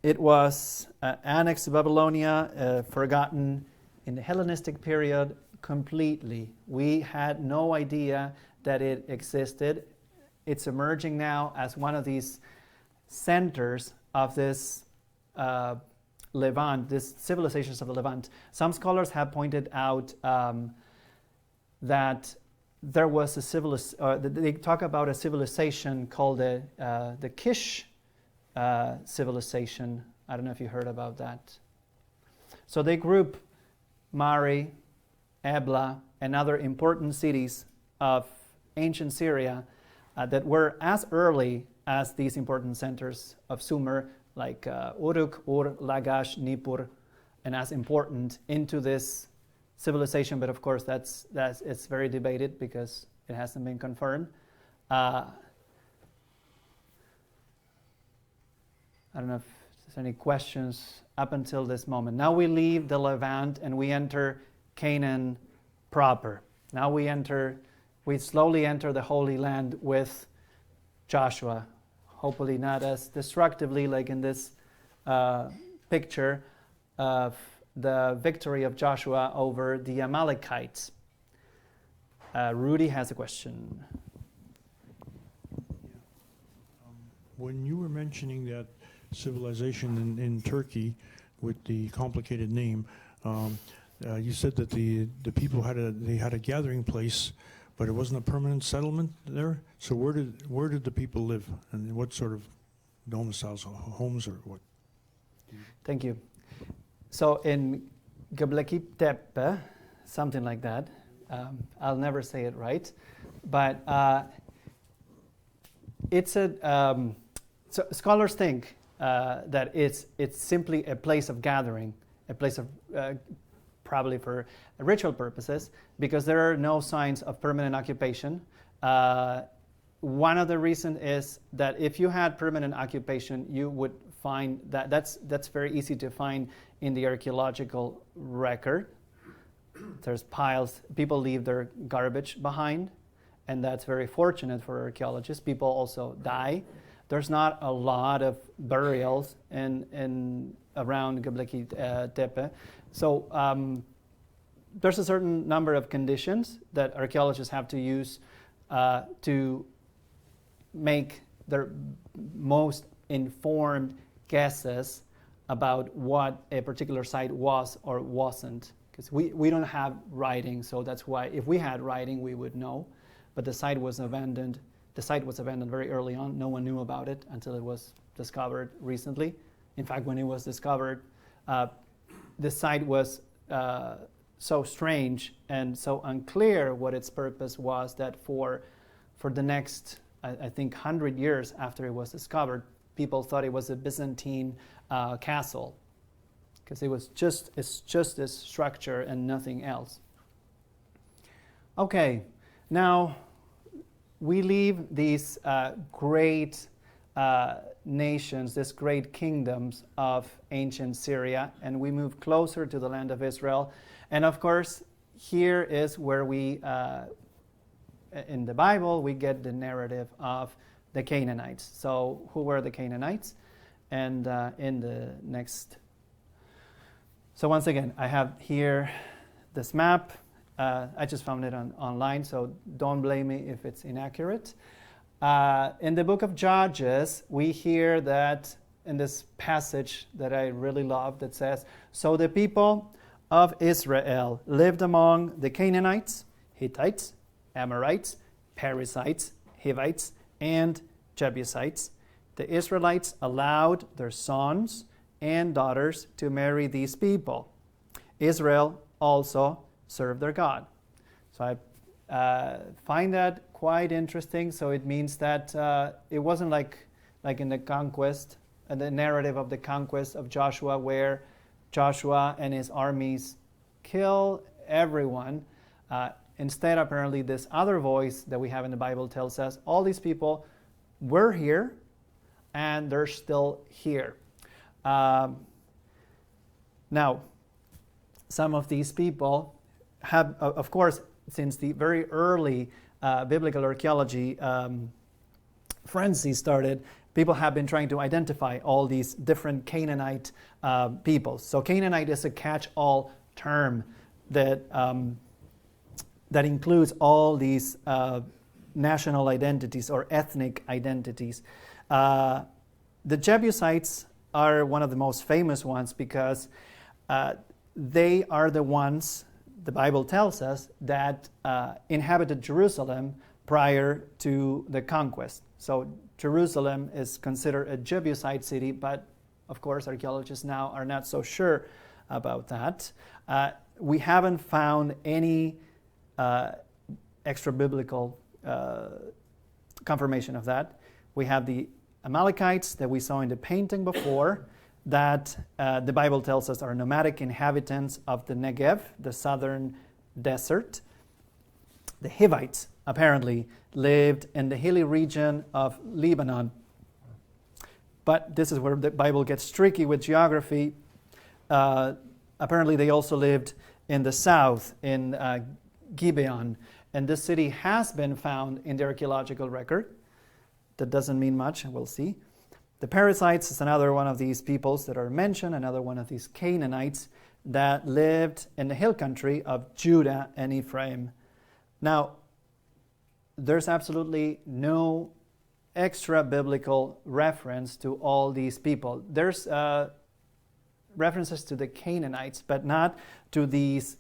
it was annexed to Babylonia, forgotten in the Hellenistic period completely. We had no idea that it existed. It's emerging now as one of these centers of this Levant, this civilizations of the Levant. Some scholars have pointed out that there was they talk about a civilization called the Kish civilization. I don't know if you heard about that. So they group Mari, Ebla, and other important cities of ancient Syria that were as early as these important centers of Sumer, like Uruk, Ur, Lagash, Nippur, and as important into this civilization. But of course, it's very debated because it hasn't been confirmed. I don't know if there's any questions up until this moment. Now we leave the Levant and we enter Canaan proper. Now we slowly enter the Holy Land with Joshua. Hopefully not as destructively like in this picture of the victory of Joshua over the Amalekites. Rudy has a question. When you were mentioning that civilization in Turkey with the complicated name, you said that the people had a gathering place, but it wasn't a permanent settlement there. So where did the people live, and what sort of domiciles, homes, or what? Thank you. So in Göbekli Tepe, something like that. I'll never say it right, but it's so scholars think that it's simply a place of gathering, a place of probably for ritual purposes, because there are no signs of permanent occupation. One of the reasons is that if you had permanent occupation, you would find that's very easy to find in the archaeological record. There's piles, people leave their garbage behind, and that's very fortunate for archaeologists. People also die. There's not a lot of burials in around Göbekli Tepe. So there's a certain number of conditions that archaeologists have to use to make their most informed guesses about what a particular site was or wasn't. Because we don't have writing, so that's why if we had writing, we would know. But the site was abandoned. The site was abandoned very early on. No one knew about it until it was discovered recently. In fact, when it was discovered, the site was so strange and so unclear what its purpose was that for the next, I think, 100 years after it was discovered, people thought it was a Byzantine castle, because it's just this structure and nothing else. Okay, now we leave these great nations, these great kingdoms of ancient Syria, and we move closer to the land of Israel. And of course, here is where we, in the Bible, we get the narrative of the Canaanites. So who were the Canaanites? And in the next... So once again, I have here this map. I just found it online, so don't blame me if it's inaccurate. In the book of Judges, we hear that in this passage that I really love that says, "So the people of Israel lived among the Canaanites, Hittites, Amorites, Perizzites, Hivites, and Jebusites. The Israelites allowed their sons and daughters to marry these people. Israel also served their God." So I find that quite interesting. So it means that it wasn't like in the conquest, the narrative of the conquest of Joshua, where Joshua and his armies kill everyone. Instead, apparently, this other voice that we have in the Bible tells us all these people were here and they're still here. Now, some of these people have, of course, since the very early biblical archaeology frenzy started, people have been trying to identify all these different Canaanite peoples. So Canaanite is a catch-all term that includes all these national identities or ethnic identities. The Jebusites are one of the most famous ones because they are the ones, the Bible tells us, that inhabited Jerusalem prior to the conquest. So Jerusalem is considered a Jebusite city, but of course archaeologists now are not so sure about that. We haven't found any extra-biblical confirmation of that. We have the Amalekites that we saw in the painting before, that the Bible tells us are nomadic inhabitants of the Negev, the southern desert. The Hivites apparently lived in the hilly region of Lebanon. But this is where the Bible gets tricky with geography. Apparently they also lived in the south, in Gibeon. And this city has been found in the archaeological record. That doesn't mean much, we'll see. The Perizzites is another one of these peoples that are mentioned, another one of these Canaanites that lived in the hill country of Judah and Ephraim. Now, there's absolutely no extra biblical reference to all these people. There's references to the Canaanites, but not to these,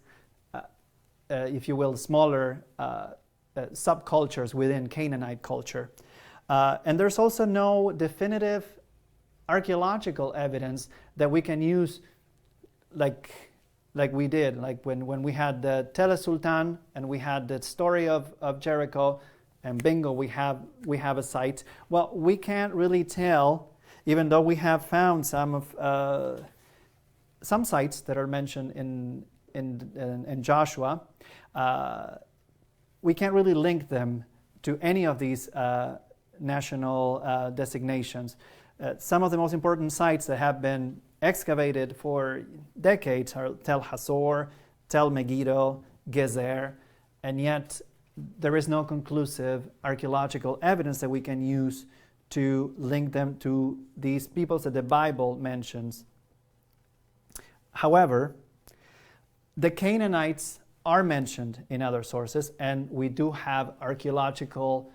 if you will, smaller subcultures within Canaanite culture. And there's also no definitive archaeological evidence that we can use like we did, like when we had the Tell Sultan and we had the story of Jericho, and bingo, we have a site. Well, we can't really tell even though we have found some sites that are mentioned in Joshua, we can't really link them to any of these national designations. Some of the most important sites that have been excavated for decades are Tel Hazor, Tel Megiddo, Gezer, and yet there is no conclusive archaeological evidence that we can use to link them to these peoples that the Bible mentions. However, the Canaanites are mentioned in other sources, and we do have archaeological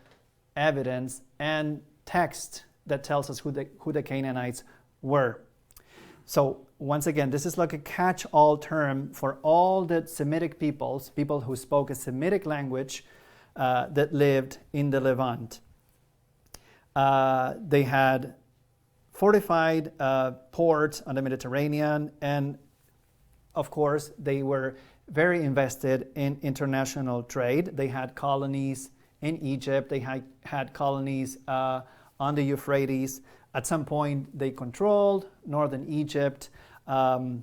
evidence and text that tells us who the Canaanites were. So once again, this is like a catch-all term for all the Semitic peoples, people who spoke a Semitic language that lived in the Levant. They had fortified ports on the Mediterranean, and of course, they were very invested in international trade. They had colonies in Egypt. They had colonies on the Euphrates. At some point, they controlled northern Egypt. Of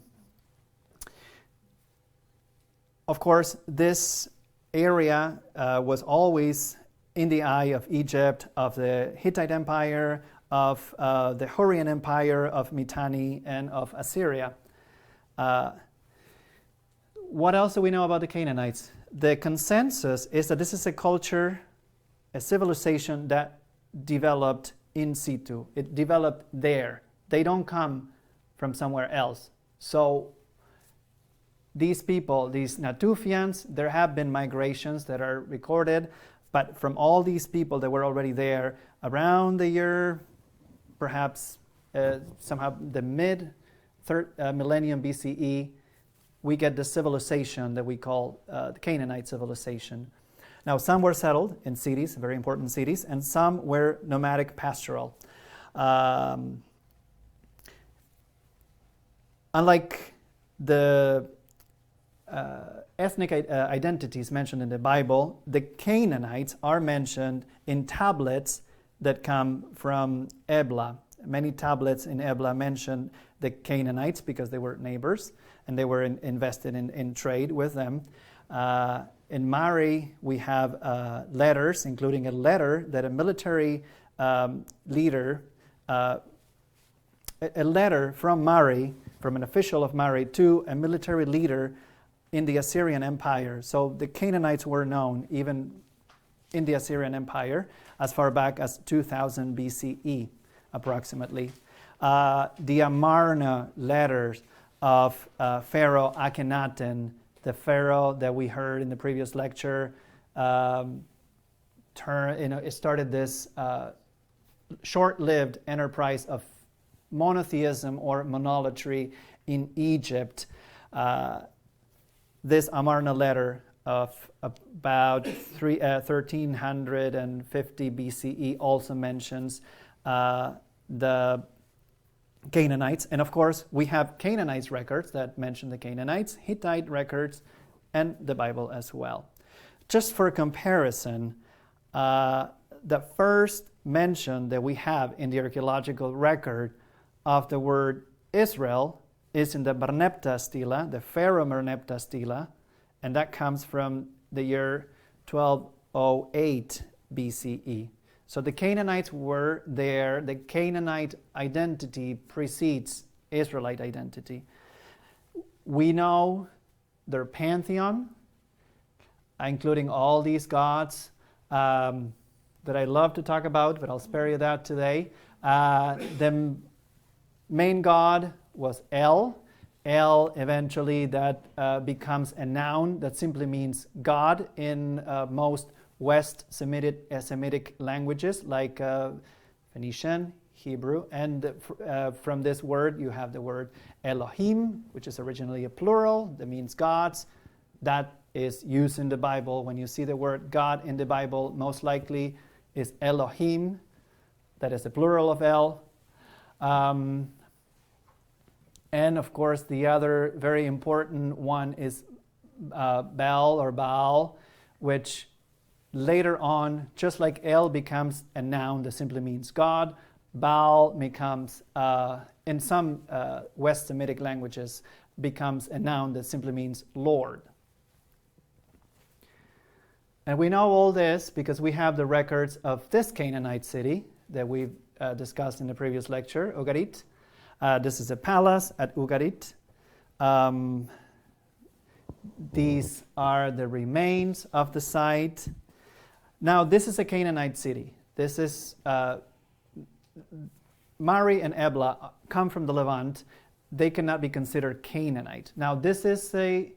course, this area was always in the eye of Egypt, of the Hittite Empire, of the Hurrian Empire, of Mitanni, and of Assyria. What else do we know about the Canaanites? The consensus is that this is a culture, a civilization that developed in situ. It developed there. They don't come from somewhere else. So these people, these Natufians, there have been migrations that are recorded, but from all these people that were already there around the year, perhaps somehow the mid-third millennium BCE, we get the civilization that we call the Canaanite civilization. Now, some were settled in cities, very important cities, and some were nomadic pastoral. Unlike the ethnic identities mentioned in the Bible, the Canaanites are mentioned in tablets that come from Ebla. Many tablets in Ebla mention the Canaanites because they were neighbors and they were invested in trade with them. In Mari, we have letters, including a letter that a military leader, a letter from Mari, from an official of Mari to a military leader in the Assyrian Empire. So the Canaanites were known even in the Assyrian Empire as far back as 2000 BCE, approximately. The Amarna letters of Pharaoh Akhenaten, the pharaoh that we heard in the previous lecture, it started this short-lived enterprise of monotheism or monolatry in Egypt. This Amarna letter of about 1350 BCE also mentions the Canaanites. And of course, we have Canaanites records that mention the Canaanites, Hittite records, and the Bible as well. Just for comparison, the first mention that we have in the archaeological record of the word Israel is in the Merneptah stela, the Pharaoh Merneptah stela, and that comes from the year 1208 BCE. So the Canaanites were there. The Canaanite identity precedes Israelite identity. We know their pantheon, including all these gods that I love to talk about, but I'll spare you that today. The main god was El. El, eventually, that becomes a noun that simply means God in most West Semitic languages like Phoenician, Hebrew, and from this word you have the word Elohim, which is originally a plural, that means gods. That is used in the Bible. When you see the word God in the Bible, most likely is Elohim, that is the plural of El. And of course, the other very important one is Baal, which later on, just like El becomes a noun that simply means God, Baal becomes, in some West Semitic languages, becomes a noun that simply means Lord. And we know all this because we have the records of this Canaanite city that we've discussed in the previous lecture, Ugarit. This is a palace at Ugarit. These are the remains of the site. Now, this is a Canaanite city. This is Mari and Ebla come from the Levant. They cannot be considered Canaanite. Now, this is a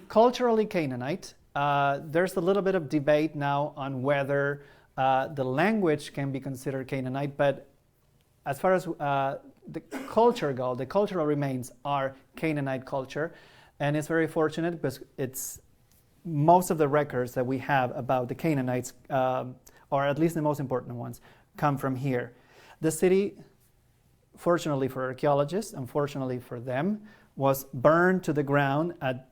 culturally Canaanite. There's a little bit of debate now on whether the language can be considered Canaanite, but as far as the culture goes, the cultural remains are Canaanite culture, and it's very fortunate because it's most of the records that we have about the Canaanites, or at least the most important ones, come from here. The city, fortunately for archaeologists, unfortunately for them, was burned to the ground at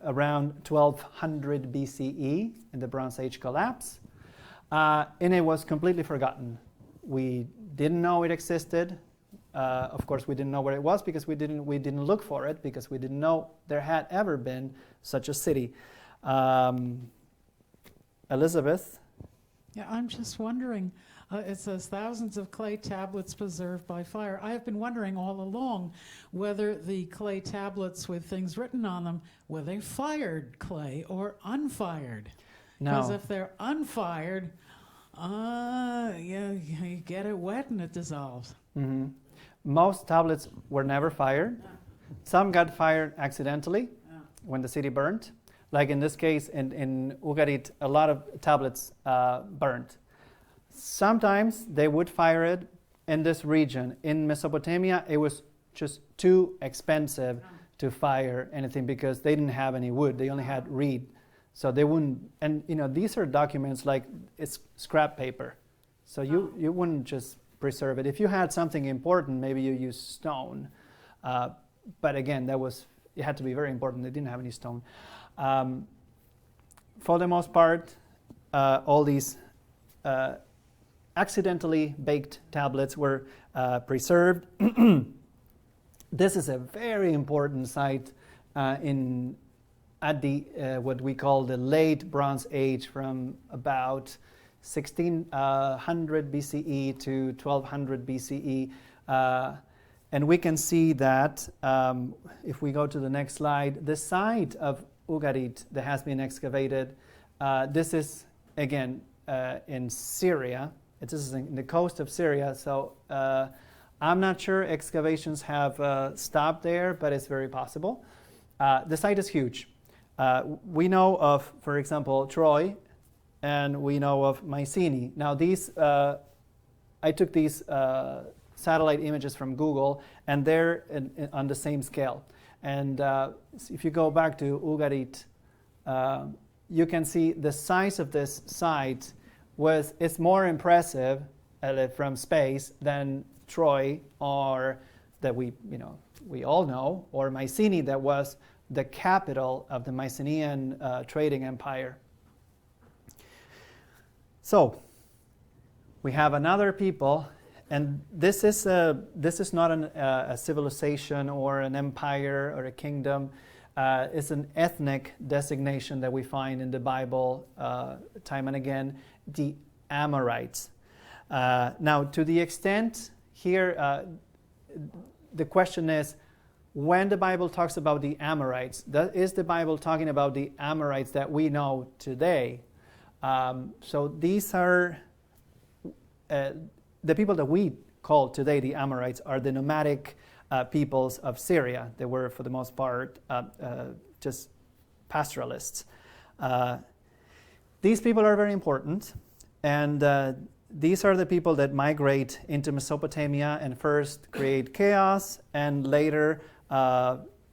around 1200 BCE in the Bronze Age collapse, and it was completely forgotten. We didn't know it existed. Of course, we didn't know where it was because we didn't look for it because we didn't know there had ever been such a city. Elizabeth? Yeah, I'm just wondering. It says thousands of clay tablets preserved by fire. I have been wondering all along whether the clay tablets with things written on them, were they fired clay or unfired? Because No. if they're unfired, you get it wet and it dissolves. Mm-hmm. Most tablets were never fired. Some got fired accidentally when the city burned. Like in this case, in Ugarit, a lot of tablets burned. Sometimes they would fire it in this region. In Mesopotamia, it was just too expensive to fire anything because they didn't have any wood. They only had reed. So they wouldn't, and these are documents like it's scrap paper. So you wouldn't just preserve it. If you had something important, maybe you use stone. But again, it had to be very important. They didn't have any stone. For the most part, all these accidentally baked tablets were preserved. This is a very important site at the what we call the late Bronze Age, from about 1600 BCE to 1200 BCE. And we can see that if we go to the next slide, the site of Ugarit that has been excavated, this is again in Syria. This is in the coast of Syria, so I'm not sure excavations have stopped there, but it's very possible. The site is huge. We know of, for example, Troy, and we know of Mycenae. Now these, I took these satellite images from Google, and they're on the same scale. And if you go back to Ugarit, you can see the size of this site it's more impressive from space than Troy, or that we all know, or Mycenae, that was the capital of the Mycenaean trading empire. So we have another people, and this is not a civilization or an empire or a kingdom. It's an ethnic designation that we find in the Bible time and again, the Amorites. Now, to the extent here, the question is, when the Bible talks about the Amorites, is the Bible talking about the Amorites that we know today? So these are the people that we call today the Amorites are the nomadic peoples of Syria. They were, for the most part, just pastoralists. These people are very important, and these are the people that migrate into Mesopotamia and first create chaos, and later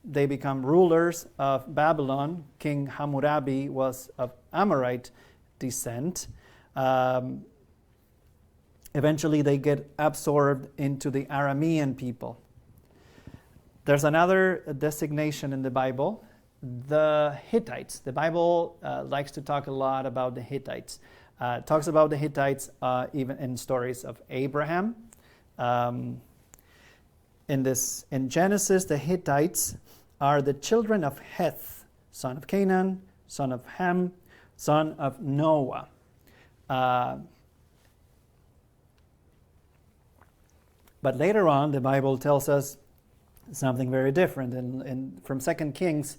they become rulers of Babylon. King Hammurabi was of Amorite descent. Eventually they get absorbed into the Aramean people. There's another designation in the Bible, the Hittites. The Bible likes to talk a lot about the Hittites. Talks about the Hittites even in stories of Abraham. In Genesis, the Hittites are the children of Heth, son of Canaan, son of Ham, son of Noah. But later on, the Bible tells us something very different. From 2 Kings,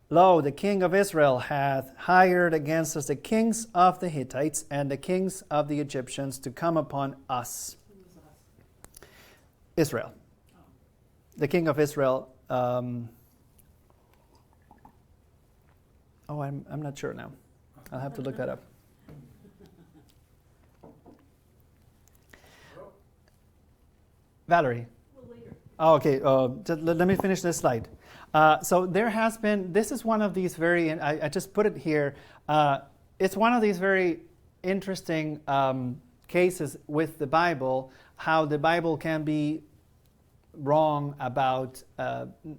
lo, the king of Israel hath hired against us the kings of the Hittites and the kings of the Egyptians to come upon us. Israel. The king of Israel. I'm not sure now. I'll have to look that up. Valerie. Oh, okay. Let me finish this slide. So there has been, this is one of these very, I just put it here, it's one of these very interesting cases with the Bible, how the Bible can be wrong about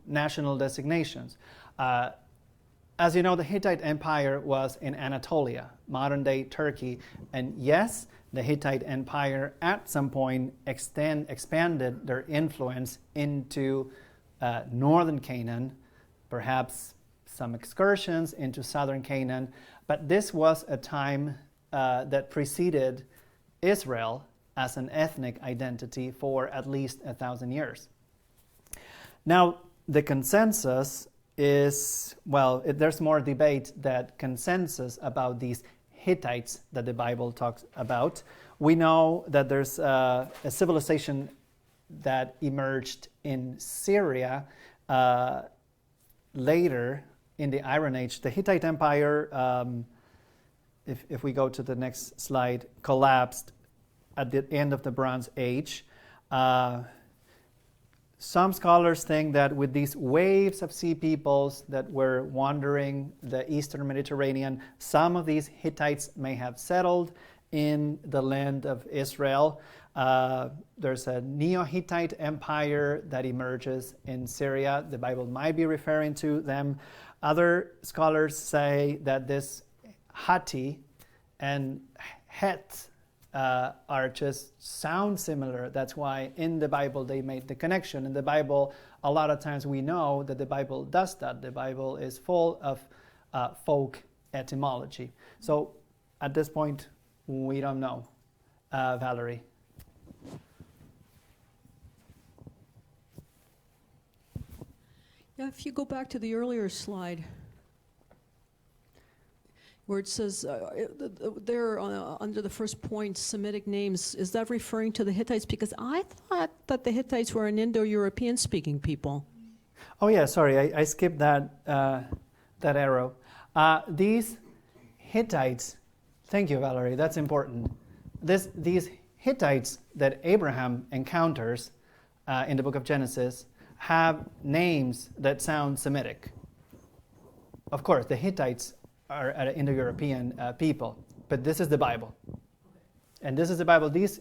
national designations. As you know, the Hittite Empire was in Anatolia, modern-day Turkey, and yes, the Hittite Empire at some point expanded their influence into northern Canaan, perhaps some excursions into southern Canaan, but this was a time that preceded Israel as an ethnic identity for at least 1,000 years. Now, the consensus is, well, there's more debate that consensus about these Hittites that the Bible talks about. We know that there's a civilization that emerged in Syria later in the Iron Age. The Hittite Empire, if we go to the next slide, collapsed at the end of the Bronze Age. Some scholars think that with these waves of sea peoples that were wandering the eastern Mediterranean, some of these Hittites may have settled in the land of Israel. There's a Neo-Hittite empire that emerges in Syria. The Bible might be referring to them. Other scholars say that this Hatti and Het are just sound similar. That's why in the Bible they made the connection. In the Bible, a lot of times we know that the Bible does that. The Bible is full of folk etymology. So at this point, we don't know. Valerie. Yeah, if you go back to the earlier slide, where it says there under the first point, Semitic names, is that referring to the Hittites? Because I thought that the Hittites were an Indo-European speaking people. Oh yeah, sorry, I skipped that that arrow. These Hittites, thank you, Valerie, that's important. These Hittites that Abraham encounters in the book of Genesis have names that sound Semitic. Of course, the Hittites are an Indo-European people, but this is the Bible. And this is the Bible. These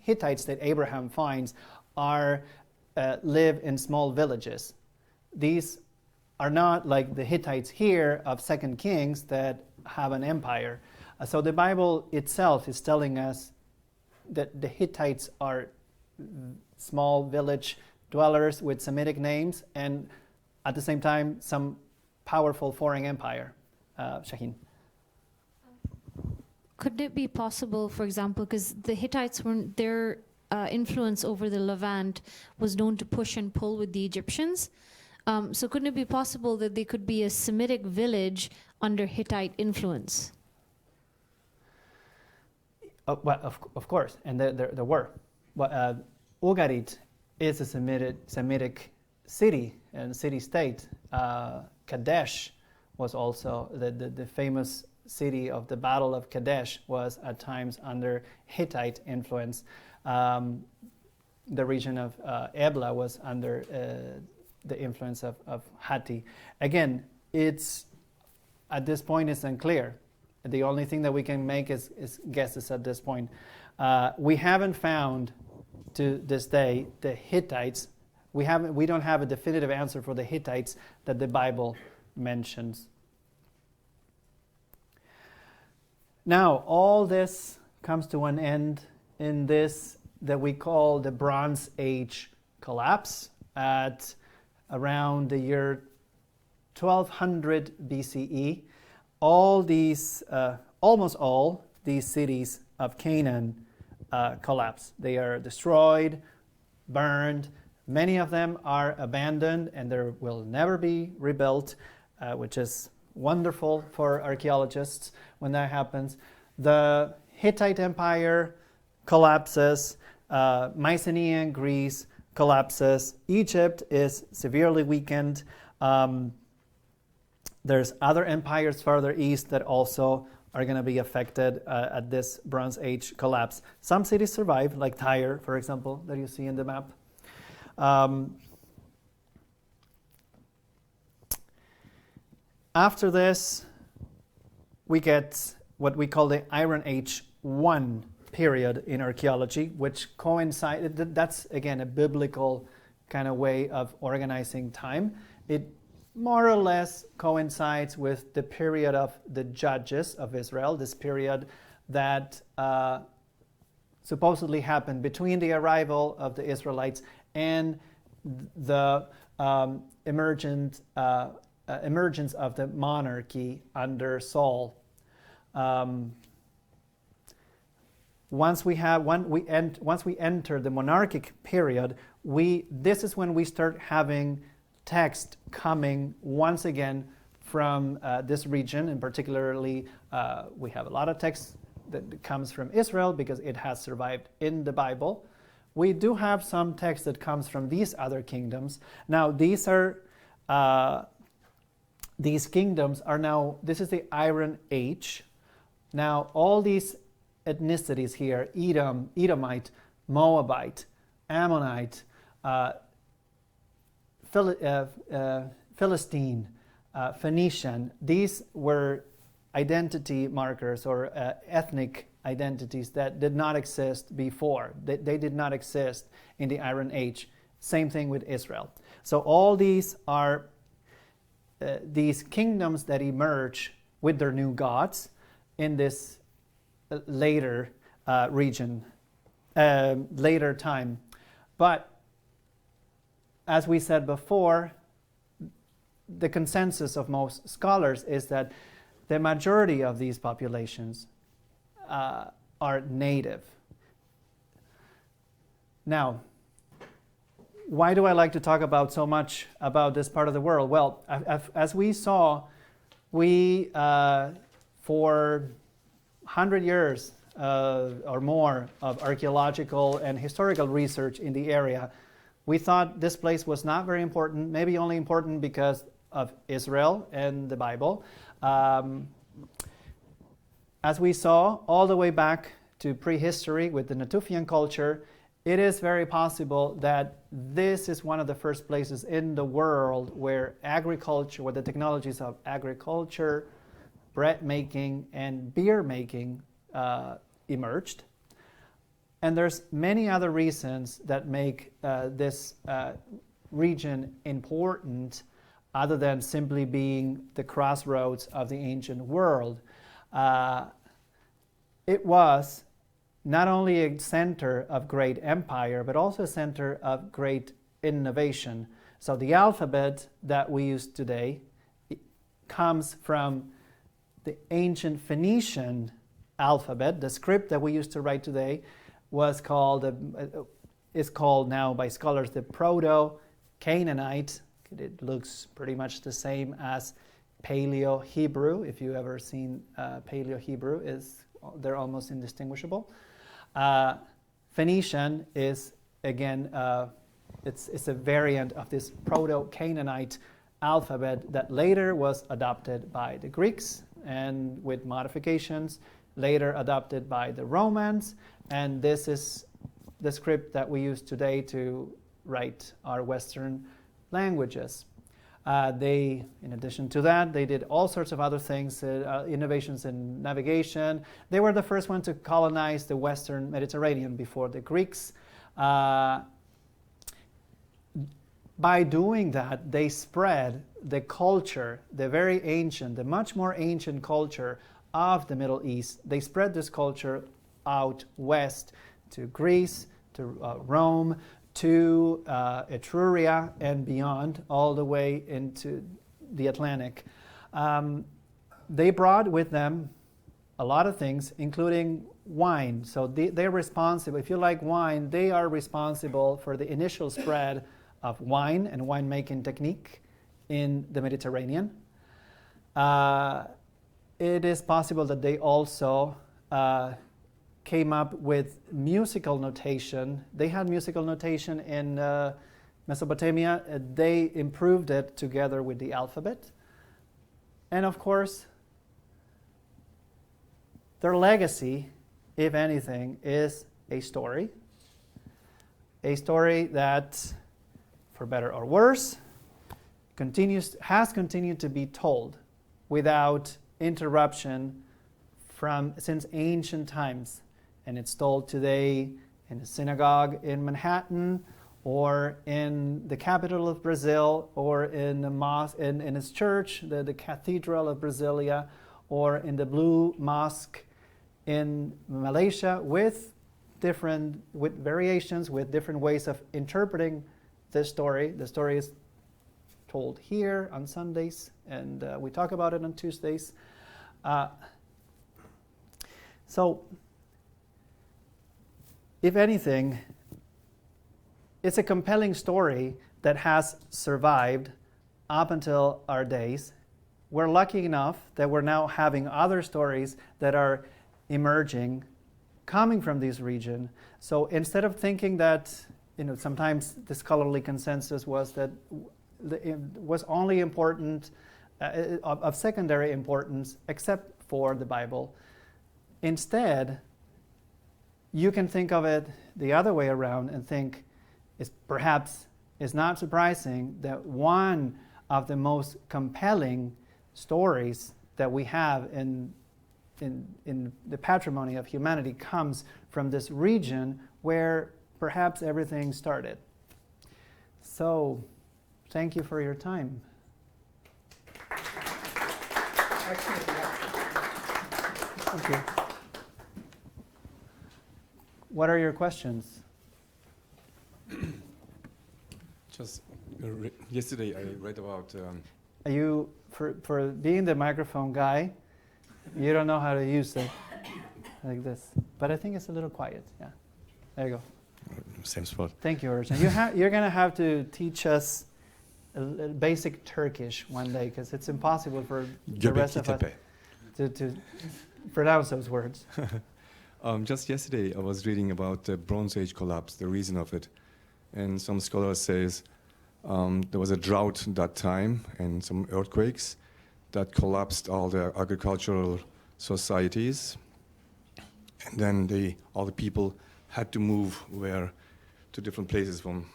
Hittites that Abraham finds live in small villages. These are not like the Hittites here of 2 Kings that have an empire. So the Bible itself is telling us that the Hittites are small village dwellers with Semitic names, and at the same time, some powerful foreign empire. Shaheen. Could it be possible, for example, because the Hittites their influence over the Levant was known to push and pull with the Egyptians? So couldn't it be possible that they could be a Semitic village under Hittite influence? Well, of course, and there were. Well, Ugarit is a Semitic city and city-state. Kadesh was also the famous city of the Battle of Kadesh was at times under Hittite influence. The region of Ebla was under the influence of Hatti. Again, it's at this point it's unclear. The only thing that we can make is guesses at this point. We haven't found to this day the Hittites. We don't have a definitive answer for the Hittites that the Bible mentions. Now, all this comes to an end in this that we call the Bronze Age collapse at around the year 1200 BCE. All these, almost all these cities of Canaan collapse. They are destroyed, burned. Many of them are abandoned and they will never be rebuilt, which is wonderful for archaeologists when that happens. The Hittite Empire collapses. Mycenaean Greece collapses. Egypt is severely weakened. There's other empires further east that also are going to be affected at this Bronze Age collapse. Some cities survive, like Tyre, for example, that you see in the map. After this, we get what we call the Iron Age 1 period in archaeology, which coincides, that's again a biblical kind of way of organizing time. It more or less coincides with the period of the judges of Israel, this period that supposedly happened between the arrival of the Israelites and the emergence of the monarchy under Saul. Once we enter the monarchic period, this is when we start having text coming once again from this region, and particularly we have a lot of text that comes from Israel because it has survived in the Bible. We do have some text that comes from these other kingdoms. Now these kingdoms are now, this is the Iron Age. Now all these ethnicities here, Edom, Edomite, Moabite, Ammonite, Philistine, Phoenician, these were identity markers or ethnic identities that did not exist before. They did not exist in the Iron Age. Same thing with Israel. So all these are these kingdoms that emerge with their new gods in this later region, later time. But as we said before, the consensus of most scholars is that the majority of these populations are native. Now, why do I like to talk about so much about this part of the world? Well, as we saw, for 100 years or more of archaeological and historical research in the area, we thought this place was not very important, maybe only important because of Israel and the Bible. As we saw, all the way back to prehistory with the Natufian culture, it is very possible that this is one of the first places in the world where agriculture, where the technologies of agriculture, bread making, and beer making emerged. And there's many other reasons that make this region important other than simply being the crossroads of the ancient world. It was not only a center of great empire, but also a center of great innovation. So the alphabet that we use today comes from the ancient Phoenician alphabet. The script that we use to write today is called now by scholars the Proto-Canaanite. It looks pretty much the same as Paleo-Hebrew. If you've ever seen Paleo-Hebrew, they're almost indistinguishable. Phoenician is, again, it's a variant of this Proto-Canaanite alphabet that later was adopted by the Greeks and with modifications, later adopted by the Romans, and this is the script that we use today to write our Western languages. In addition to that, they did all sorts of other things, innovations in navigation. They were the first one to colonize the Western Mediterranean before the Greeks. By doing that, they spread the culture, the very ancient, the much more ancient culture of the Middle East. They spread this culture out west to Greece, to Rome, to Etruria and beyond, all the way into the Atlantic. They brought with them a lot of things, including wine. So they're responsible. If you like wine, they are responsible for the initial spread of wine and winemaking technique in the Mediterranean. It is possible that they also came up with musical notation. They had musical notation in Mesopotamia. They improved it together with the alphabet. And of course, their legacy, if anything, is a story that, for better or worse, has continued to be told without interruption since ancient times. And it's told today in a synagogue in Manhattan, or in the capital of Brazil, or in a mosque, in its church, the Cathedral of Brasilia, or in the Blue Mosque in Malaysia, with variations, with different ways of interpreting this story. The story is told here on Sundays, and we talk about it on Tuesdays. So, if anything, it's a compelling story that has survived up until our days. We're lucky enough that we're now having other stories that are emerging, coming from this region. So instead of thinking that, sometimes the scholarly consensus was that it was only important, of secondary importance, except for the Bible. Instead, you can think of it the other way around and think it's not surprising that one of the most compelling stories that we have in the patrimony of humanity comes from this region where perhaps everything started. So, thank you for your time. Thank you. What are your questions? Just yesterday I read about... Are you, for being the microphone guy, you don't know how to use it like this. But I think it's a little quiet. Yeah. There you go. Same spot. Thank you, Ercan. You're going to have to teach us a basic Turkish one day, because it's impossible for the rest of us to pronounce those words. Just yesterday I was reading about the Bronze Age collapse, the reason of it. And some scholars says there was a drought that time and some earthquakes that collapsed all the agricultural societies. And then all the people had to move to different places from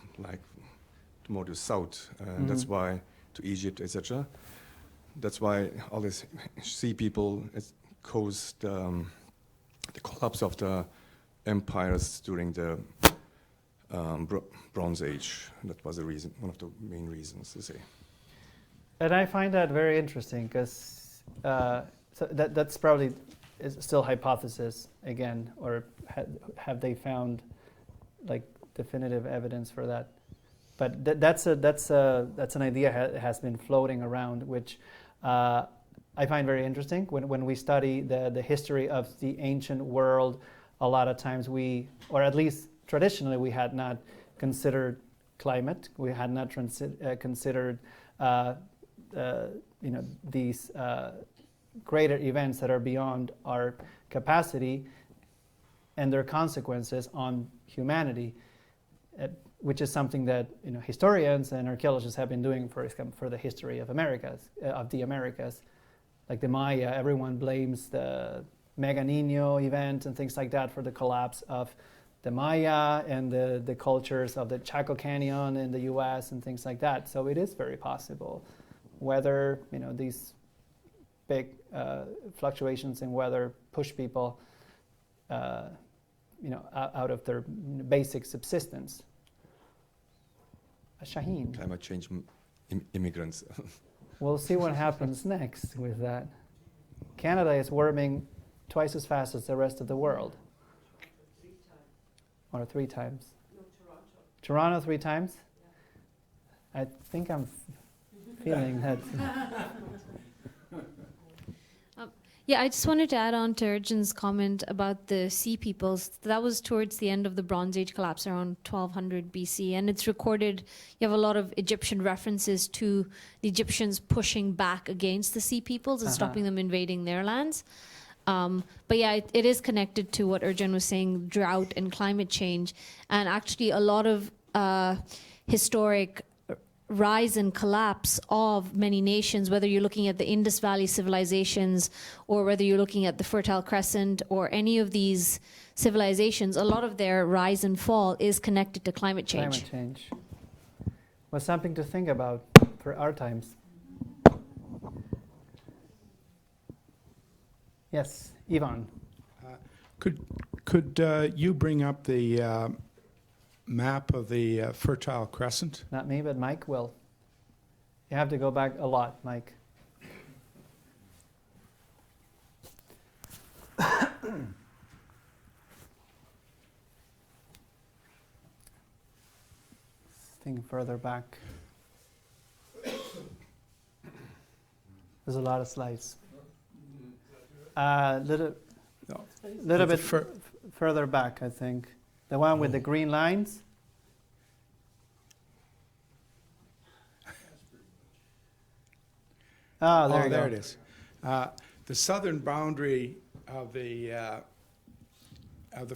more to south. And that's why to Egypt, etc. That's why all these sea people caused the collapse of the empires during the Bronze Age. That was the reason, one of the main reasons to say. And I find that very interesting, because so that's probably is still hypothesis again, or have they found definitive evidence for that? But that's an idea that has been floating around, which I find very interesting. When we study the history of the ancient world, a lot of times or at least traditionally, we had not considered climate. We had not considered these greater events that are beyond our capacity and their consequences on humanity, which is something that historians and archaeologists have been doing for the history of the Americas. Like the Maya, everyone blames the Mega Nino event and things like that for the collapse of the Maya and the cultures of the Chaco Canyon in the U.S. and things like that. So it is very possible. Whether these big fluctuations in weather push people, out of their basic subsistence. Shaheen. Climate change immigrants. We'll see what happens next with that. Canada is warming twice as fast as the rest of the world. 3 times. Or 3 times. No, Toronto. Toronto 3 times? I think I'm feeling that. Yeah, I just wanted to add on to Erjan's comment about the sea peoples. That was towards the end of the Bronze Age collapse, around 1200 BC, and it's recorded. You have a lot of Egyptian references to the Egyptians pushing back against the sea peoples and stopping them invading their lands. But yeah, it is connected to what Erjan was saying, drought and climate change, and actually a lot of historic rise and collapse of many nations, whether you're looking at the Indus Valley civilizations or whether you're looking at the Fertile Crescent or any of these civilizations, a lot of their rise and fall is connected to climate change. Climate change was something to think about for our times. Yes, Ivan. Could you bring up the map of the Fertile Crescent? Not me, but Mike will. You have to go back a lot, Mike. Think further back. There's a lot of slides. Little bit further back, I think. The one with the green lines. Oh, there it is. The southern boundary of the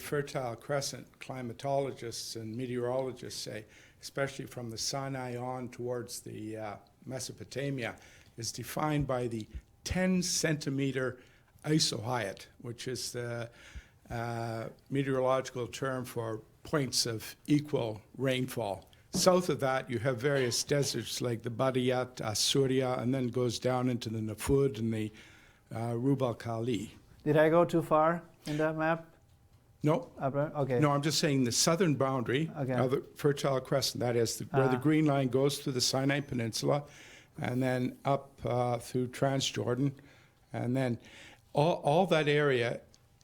Fertile Crescent, climatologists and meteorologists say, especially from the Sinai on towards the Mesopotamia, is defined by the 10-centimeter isohyet, which is the meteorological term for points of equal rainfall. South of that, you have various deserts like the Badiyat, Syria, and then goes down into the Nafud and the Rub al-Khali. Did I go too far in that map? No. Okay. No, I'm just saying the southern boundary of the Fertile Crescent, that is where the green line goes through the Sinai Peninsula and then up through Transjordan. And then all that area,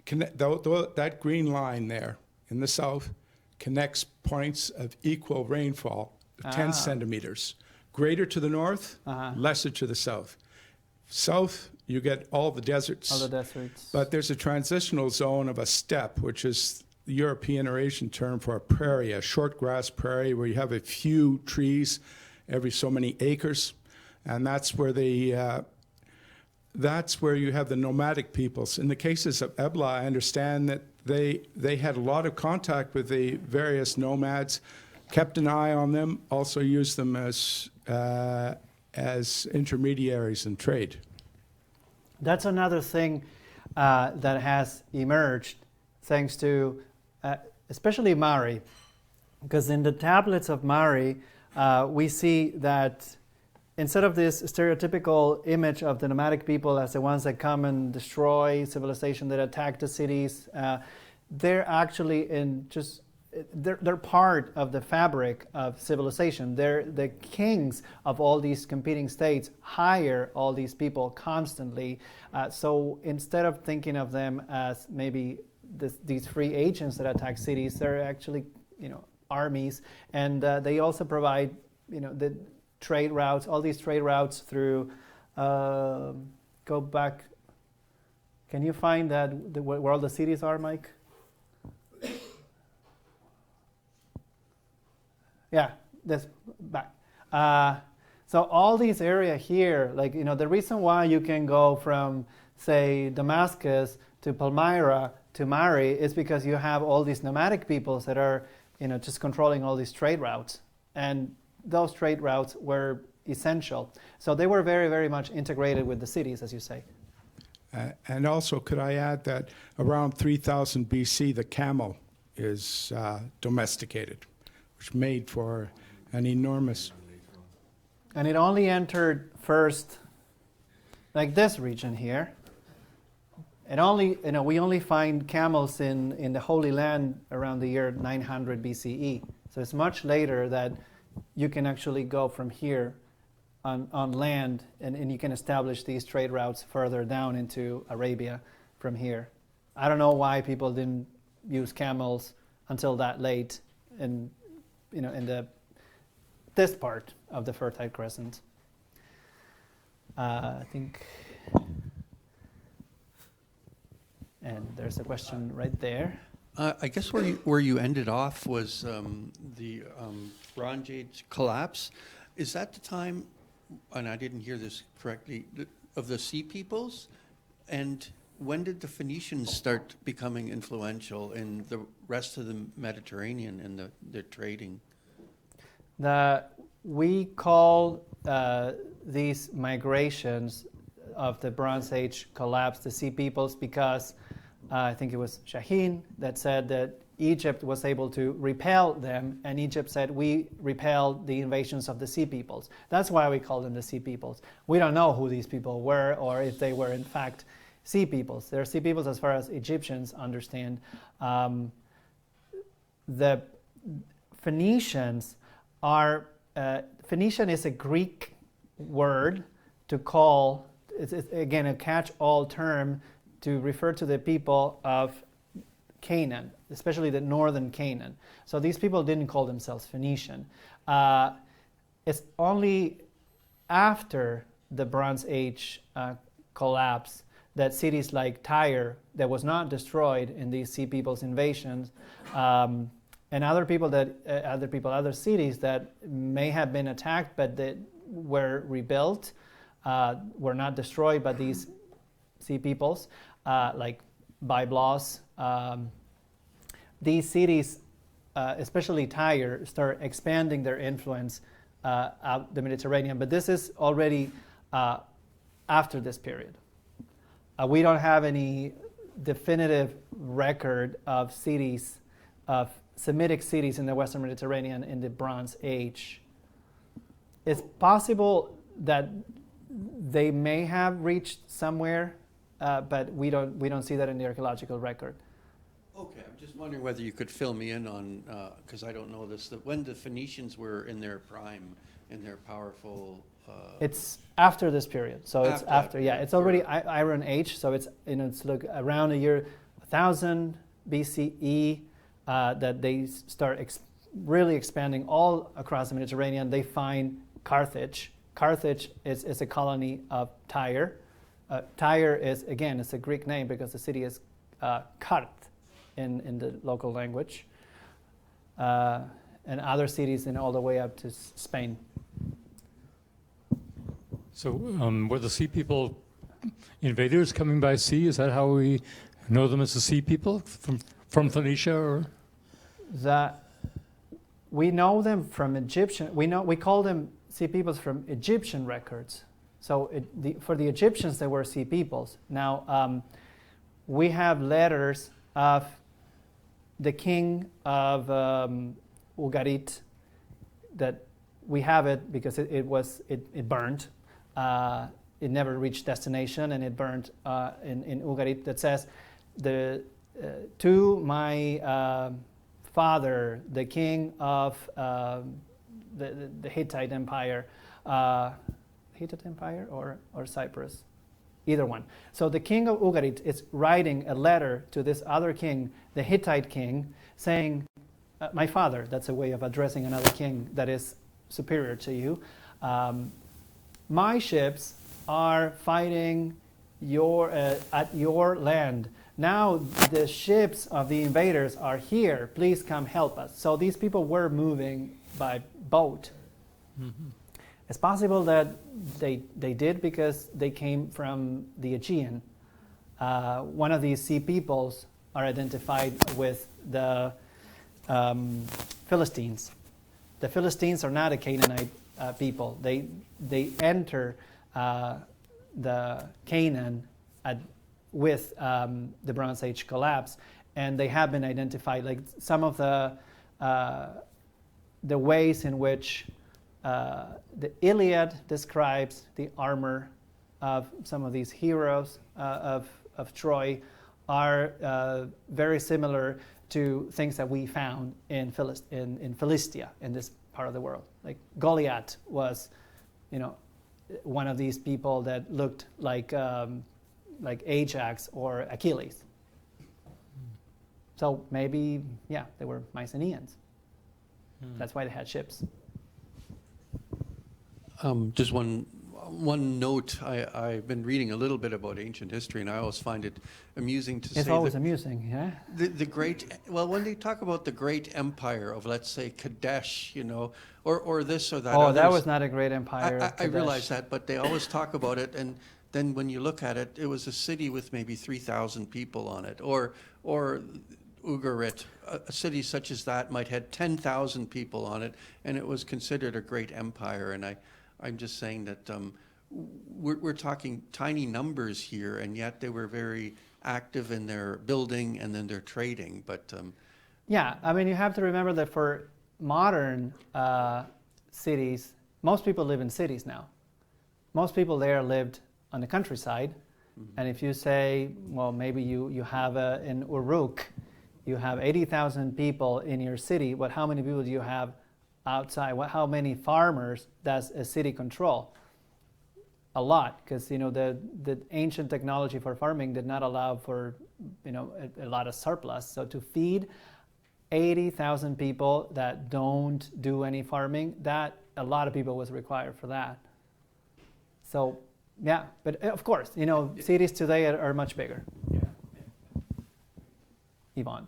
that green line there in the south connects points of equal rainfall, 10 centimeters. Greater to the north, lesser to the south. South, you get all the deserts. All the deserts. But there's a transitional zone of a steppe, which is the European or Asian term for a prairie, a short grass prairie where you have a few trees every so many acres. And that's where you have the nomadic peoples. In the cases of Ebla, I understand that they had a lot of contact with the various nomads, kept an eye on them, also used them as intermediaries in trade. That's another thing that has emerged thanks to especially Mari, because in the tablets of Mari, we see that instead of this stereotypical image of the nomadic people as the ones that come and destroy civilization, that attack the cities, they're actually they're part of the fabric of civilization. They're the kings of all these competing states, hire all these people constantly. So instead of thinking of them as maybe these free agents that attack cities, they're actually armies, and they also provide the trade routes, all these trade routes through. Go back. Can you find that where all the cities are, Mike? Yeah, this back. So all these area here, the reason why you can go from, say, Damascus to Palmyra to Mari is because you have all these nomadic peoples that are, just controlling all these trade routes. And those trade routes were essential. So they were very, very much integrated with the cities, as you say. And also, could I add that around 3000 BC, the camel is domesticated, which made for an enormous... And it only entered first, like this region here. It only, we only find camels in the Holy Land around the year 900 BCE. So it's much later that you can actually go from here on land, and you can establish these trade routes further down into Arabia from here. I don't know why people didn't use camels until that late in this part of the Fertile Crescent. I think, and there's a question right there. I guess where you ended off was the Bronze Age collapse. Is that the time, and I didn't hear this correctly, of the Sea Peoples? And when did the Phoenicians start becoming influential in the rest of the Mediterranean and the trading? We call these migrations of the Bronze Age collapse the Sea Peoples because I think it was Shaheen that said that Egypt was able to repel them, and Egypt said, we repelled the invasions of the Sea Peoples. That's why we call them the Sea Peoples. We don't know who these people were or if they were in fact Sea Peoples. They're Sea Peoples as far as Egyptians understand. The Phoenicians are, Phoenician is a Greek word to call, it's again a catch-all term to refer to the people of Canaan, especially the northern Canaan. So these people didn't call themselves Phoenician. It's only after the Bronze Age collapse that cities like Tyre, that was not destroyed in these Sea Peoples invasions, and other cities that may have been attacked but that were rebuilt, were not destroyed by these Sea Peoples, like Byblos. These cities, especially Tyre, start expanding their influence out the Mediterranean. But this is already after this period. We don't have any definitive record of cities, of Semitic cities in the Western Mediterranean in the Bronze Age. It's possible that they may have reached somewhere, but we don't see that in the archaeological record. Okay, I'm just wondering whether you could fill me in on, because I don't know this, that when the Phoenicians were in their prime, in their powerful... It's after this period, so it's after, yeah, it's already Iron Age, so it's look around the year 1000 BCE that they start really expanding all across the Mediterranean. They find Carthage. Carthage is a colony of Tyre. Tyre is, again, it's a Greek name because the city is Kart in the local language, and other cities all the way up to Spain. So were the Sea People invaders coming by sea? Is that how we know them as the Sea People from Phoenicia? Or? We know them from Egyptian. We call them Sea Peoples from Egyptian records. So for the Egyptians, they were Sea Peoples. Now we have letters of the king of Ugarit that we have it because it burned. It never reached destination, and it burned in Ugarit. That says, to my father, the king of the Hittite Empire, Hittite Empire or Cyprus, either one. So the king of Ugarit is writing a letter to this other king, the Hittite king, saying, my father. That's a way of addressing another king that is superior to you. My ships are fighting at your land. Now the ships of the invaders are here. Please come help us. So these people were moving by boat. Mm-hmm. It's possible that they did because they came from the Aegean. One of these Sea Peoples are identified with the Philistines. The Philistines are not a Canaanite people. They enter the Canaan with the Bronze Age collapse, and they have been identified. Like some of the ways in which the Iliad describes the armor of some of these heroes of Troy are very similar to things that we found in Philistia, in this part of the world. Like Goliath was, one of these people that looked like Ajax or Achilles. So maybe, yeah, they were Mycenaeans. That's why they had ships. Just one note. I've been reading a little bit about ancient history, and I always find it amusing to say. It's always amusing, yeah. The great, well, when they talk about the great empire of, let's say, Kadesh, you know, or this or that. Oh, that others, was not a great empire. I realize that, but they always talk about it, and then when you look at it, it was a city with maybe 3,000 people on it, or Ugarit, a city such as that might have 10,000 people on it, and it was considered a great empire. And I'm just saying that we're talking tiny numbers here, and yet they were very active in their building and then their trading. But yeah, I mean, you have to remember that for modern cities, most people live in cities now. Most people there lived on the countryside. And if you say, well, maybe you have in Uruk, you have 80,000 people in your city, but how many people do you have outside? How many farmers does a city control? A lot, because, you know, the ancient technology for farming did not allow for, you know, a lot of surplus. So to feed 80,000 people that don't do any farming, that a lot of people was required for that. So, yeah, but of course, you know, cities today are much bigger. Yeah. Yvonne.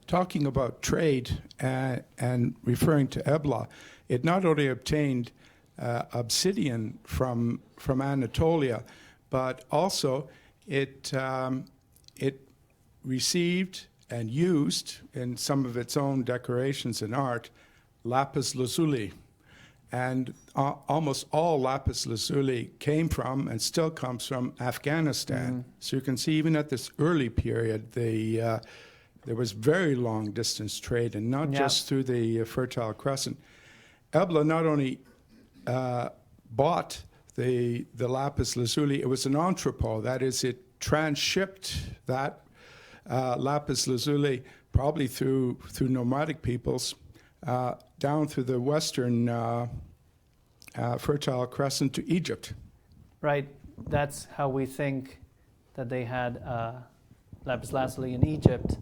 Talking about trade and referring to Ebla, it not only obtained obsidian from Anatolia, but also it received and used in some of its own decorations and art lapis lazuli. And almost all lapis lazuli came from and still comes from Afghanistan. So you can see even at this early period, there was very long distance trade, and not just through the Fertile Crescent. Ebla not only bought the lapis lazuli, it was an entrepot. That is, it transshipped that lapis lazuli probably through nomadic peoples down through the western Fertile Crescent to Egypt. Right. That's how we think that they had lapis lazuli in Egypt.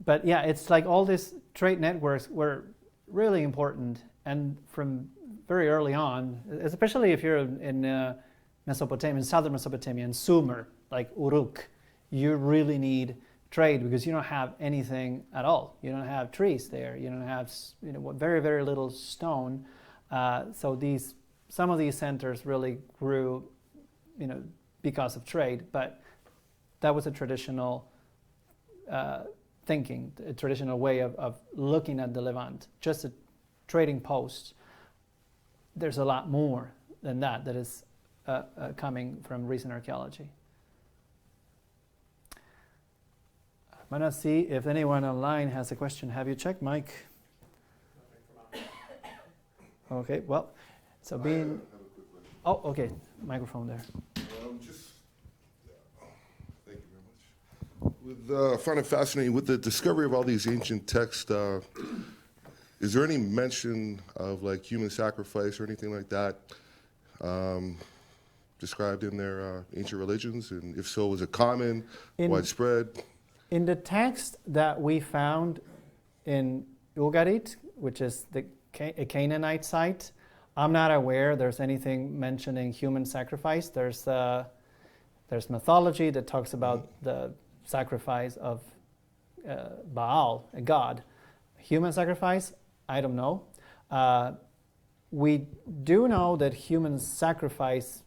But yeah, it's like all these trade networks were really important, and from very early on, especially if you're in Mesopotamia, in southern Mesopotamia, in Sumer, like Uruk, you really need trade because you don't have anything at all. You don't have trees there. You don't have, you know, very, very little stone. So some of these centers really grew, you know, because of trade. But that was a traditional thinking, a traditional way of looking at the Levant. Just a trading post. There's a lot more than that is coming from recent archaeology. I'm going to see if anyone online has a question. Have you checked, Mike? Okay, well, so being... Oh, okay, microphone there. Thank you very much. I find it fascinating, with the discovery of all these ancient texts, is there any mention of like human sacrifice or anything like that described in their ancient religions? And if so, was it common, widespread? In the text that we found in Ugarit, which is a Canaanite site, I'm not aware there's anything mentioning human sacrifice. There's mythology that talks about the sacrifice of Baal, a god. Human sacrifice, I don't know. We do know that human sacrifice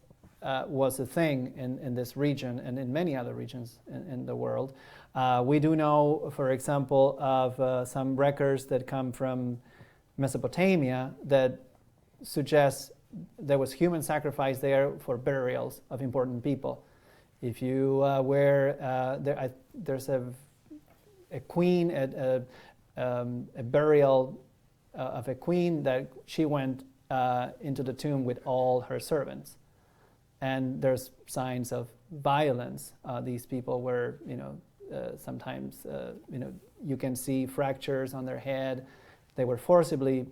was a thing in this region and in many other regions in the world. We do know, for example, of some records that come from Mesopotamia that suggest there was human sacrifice there for burials of important people. If you there's a queen, a burial of a queen that she went into the tomb with all her servants. And there's signs of violence. These people were, sometimes, you can see fractures on their head. They were forcibly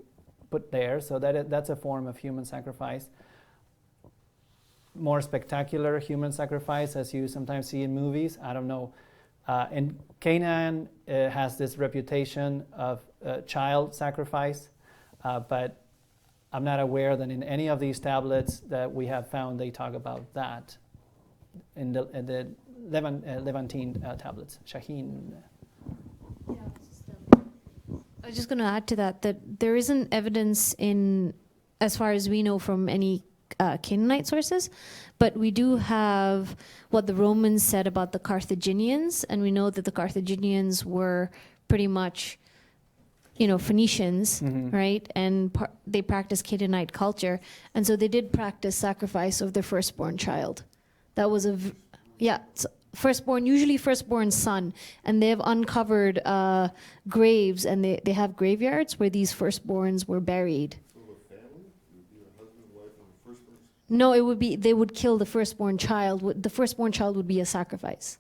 put there. So that's a form of human sacrifice. More spectacular human sacrifice, as you sometimes see in movies, I don't know. And Canaan has this reputation of child sacrifice, but I'm not aware that in any of these tablets that we have found they talk about that in the Levantine tablets, Shaheen. I was just going to add to that there isn't evidence in, as far as we know, from any Canaanite sources, but we do have what the Romans said about the Carthaginians, and we know that the Carthaginians were pretty much, Phoenicians, right? And they practiced Canaanite culture, and so they did practice sacrifice of their firstborn child. That was usually firstborn son, and they have uncovered graves, and they have graveyards where these firstborns were buried. No, it would be, they would kill the firstborn child. The firstborn child would be a sacrifice.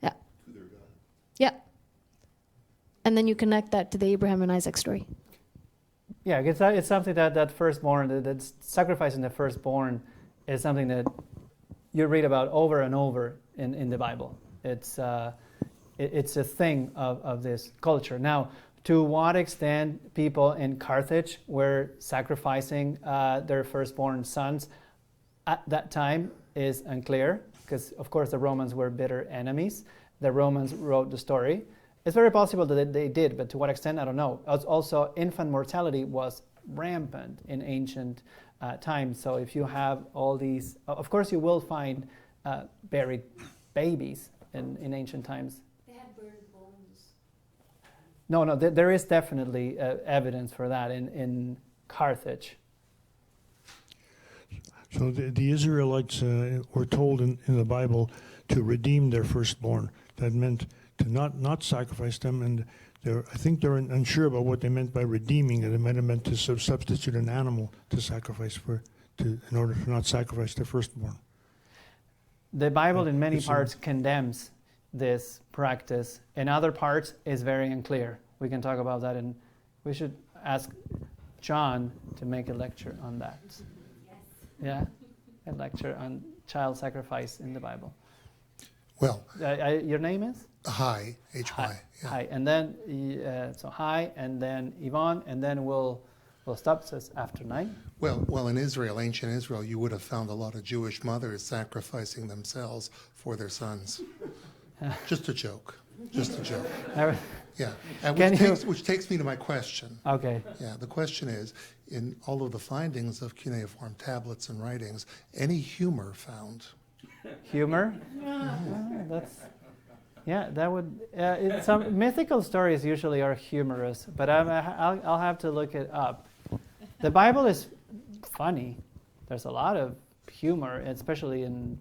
Yeah. To their God. Yeah. And then you connect that to the Abraham and Isaac story. Yeah, it's something that firstborn, that sacrificing the firstborn is something that you read about over and over in the Bible. It's a thing of this culture. Now, to what extent people in Carthage were sacrificing their firstborn sons at that time is unclear, because of course the Romans were bitter enemies. The Romans wrote the story. It's very possible that they did, but to what extent, I don't know. Also, infant mortality was rampant in ancient times. So if you have all these, of course you will find buried babies in ancient times. No, there is definitely evidence for that in Carthage. So the Israelites were told in the Bible to redeem their firstborn. That meant to not sacrifice them, and I think they're unsure about what they meant by redeeming. It might have meant to substitute an animal to sacrifice in order to not sacrifice their firstborn. The Bible in many parts condemns this practice. In other parts, is very unclear. We can talk about that, and we should ask John to make a lecture on that. Yes. Yeah, a lecture on child sacrifice in the Bible. Well, your name is? Hi, H-Y. Yeah. Hi, and then so hi, and then Yvonne, and then we'll stop. So it's after 9. Well, in Israel, ancient Israel, you would have found a lot of Jewish mothers sacrificing themselves for their sons. Just a joke. Just a joke. Yeah, and which takes me to my question. Okay. Yeah, the question is, in all of the findings of cuneiform tablets and writings, any humor found? Humor? That would. Some mythical stories usually are humorous, but I'll have to look it up. The Bible is funny. There's a lot of humor, especially in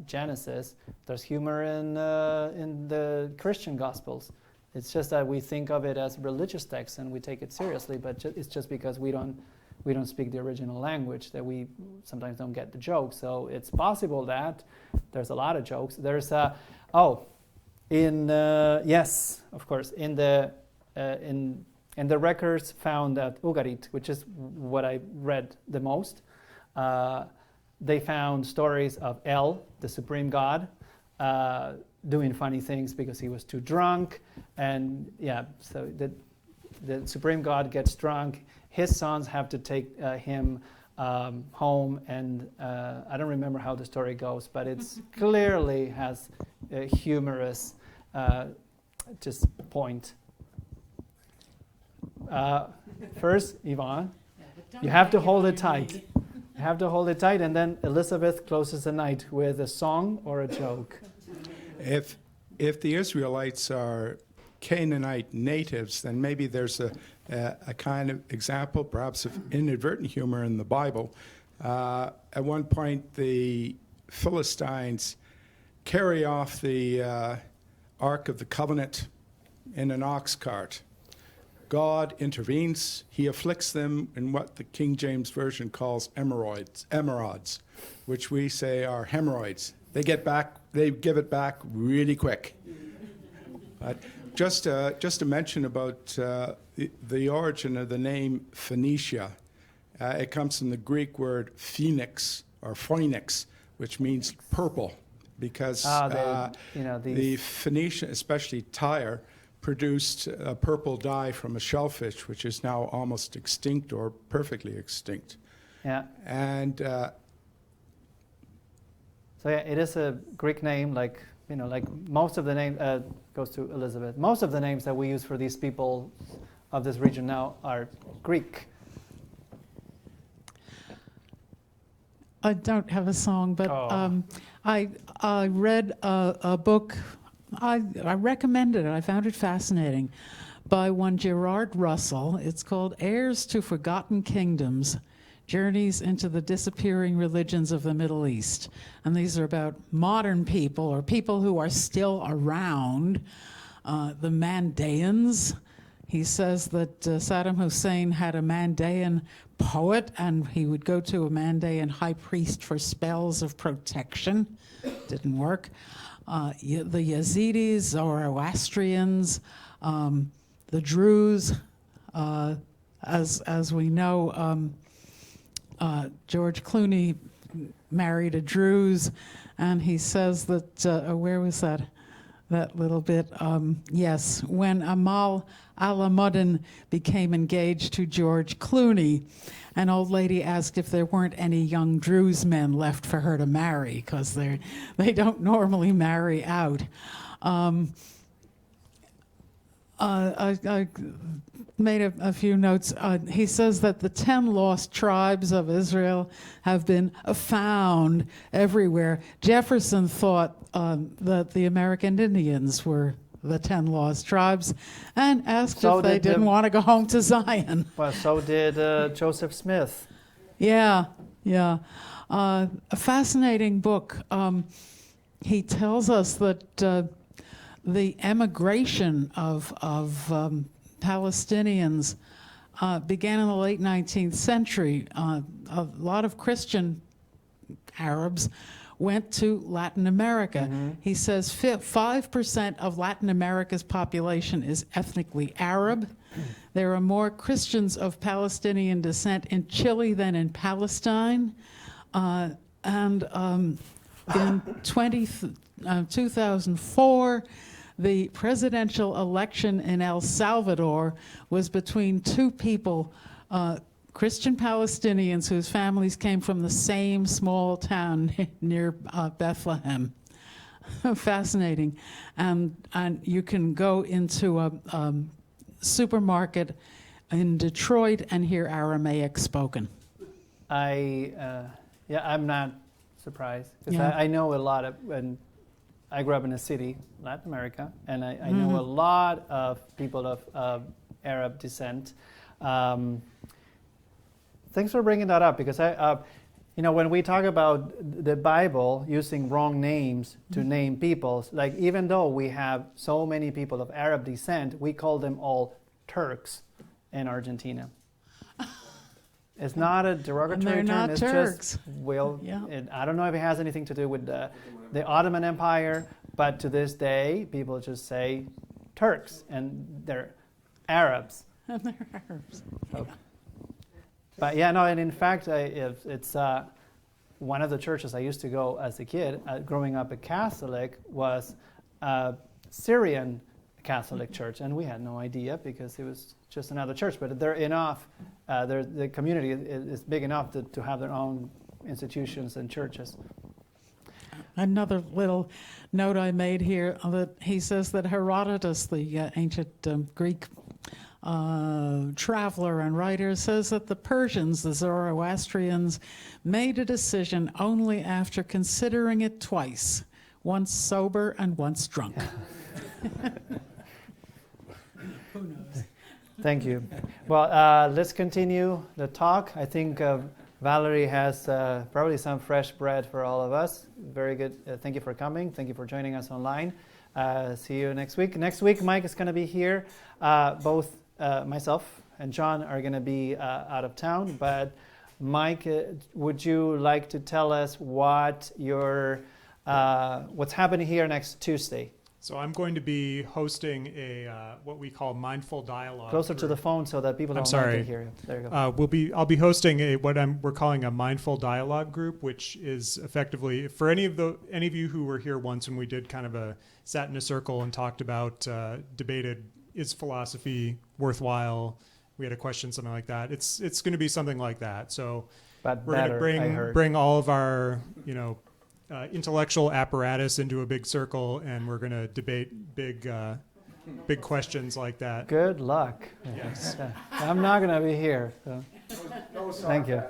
Genesis. There's humor in the Christian Gospels. It's just that we think of it as religious text and we take it seriously, but it's just because we don't speak the original language that we sometimes don't get the jokes. So it's possible that there's a lot of jokes. There's yes, of course, in the records found at Ugarit, which is what I read the most. They found stories of El, the supreme god, doing funny things because he was too drunk, and so the supreme god gets drunk. His sons have to take him home, and I don't remember how the story goes, but it's clearly has a humorous just point. First, Yvonne, you have to hold it tight. You have to hold it tight, and then Elizabeth closes the night with a song or a joke. If the Israelites are Canaanite natives, then maybe there's a kind of example, perhaps, of inadvertent humor in the Bible. At one point, the Philistines carry off the Ark of the Covenant in an ox cart. God intervenes. He afflicts them in what the King James Version calls emerods, which we say are hemorrhoids. They give it back really quick. But Just to mention about the origin of the name Phoenicia. It comes from the Greek word phoenix or phoenix, which means purple, because the Phoenician, especially Tyre, produced a purple dye from a shellfish, which is now almost extinct or perfectly extinct. Yeah. And so yeah, it is a Greek name, like most of the name goes to Elizabeth. Most of the names that we use for these people of this region now are Greek. I don't have a song, but I read a book. I recommended it. I found it fascinating, by one Gerard Russell. It's called Heirs to Forgotten Kingdoms, Journeys into the Disappearing Religions of the Middle East. And these are about modern people, or people who are still around, the Mandaeans. He says that Saddam Hussein had a Mandaean poet, and he would go to a Mandaean high priest for spells of protection. Didn't work. The Yazidis, Zoroastrians, the Druze, as we know, George Clooney married a Druze, and he says that, where was that little bit? Yes, when Amal Alamuddin became engaged to George Clooney, an old lady asked if there weren't any young Druze men left for her to marry, because they don't normally marry out. I made a few notes. He says that the 10 lost tribes of Israel have been found everywhere. Jefferson thought that the American Indians were the 10 lost tribes, and asked if they didn't want to go home to Zion. Well, so did Joseph Smith. Yeah. A fascinating book. He tells us that the emigration of Palestinians began in the late 19th century. A lot of Christian Arabs went to Latin America. Mm-hmm. He says 5% of Latin America's population is ethnically Arab. There are more Christians of Palestinian descent in Chile than in Palestine. In 2004, the presidential election in El Salvador was between two people, Christian Palestinians whose families came from the same small town near Bethlehem. Fascinating. And you can go into a supermarket in Detroit and hear Aramaic spoken. I'm not surprised, because Yeah. I know a lot of, and I grew up in a city, Latin America, and I know a lot of people of Arab descent. Thanks for bringing that up, because when we talk about the Bible using wrong names to name peoples, like even though we have so many people of Arab descent, we call them all Turks in Argentina. It's not a derogatory term. Not it's Turks. Just, I don't know if it has anything to do with the Ottoman Empire, but to this day, people just say Turks, and they're Arabs. And they're Arabs. So, but and in fact, it's one of the churches I used to go as a kid, growing up a Catholic, was a Syrian Catholic church, and we had no idea because it was just another church. But they're enough, the community is big enough to have their own institutions and churches. Another little note I made here, that he says that Herodotus, the ancient Greek traveler and writer, says that the Persians, the Zoroastrians, made a decision only after considering it twice, once sober and once drunk. Who knows? Thank you. Well, let's continue the talk. I think Valerie has probably some fresh bread for all of us. Very good. Thank you for coming. Thank you for joining us online. See you next week. Next week, Mike is going to be here. Both myself and John are going to be out of town. But Mike, would you like to tell us what's happening here next Tuesday? So I'm going to be hosting a what we call mindful dialogue. Closer to the phone so that people don't can hear you. There you go. I'll be hosting we're calling a mindful dialogue group, which is effectively for any of you who were here once when we did kind of sat in a circle and talked about debated, is philosophy worthwhile? We had a question, something like that. It's going to be something like that. So we're going to bring all of our intellectual apparatus into a big circle, and we're going to debate big questions like that. Good luck. Yes. I'm not going to be here. So. Thank you.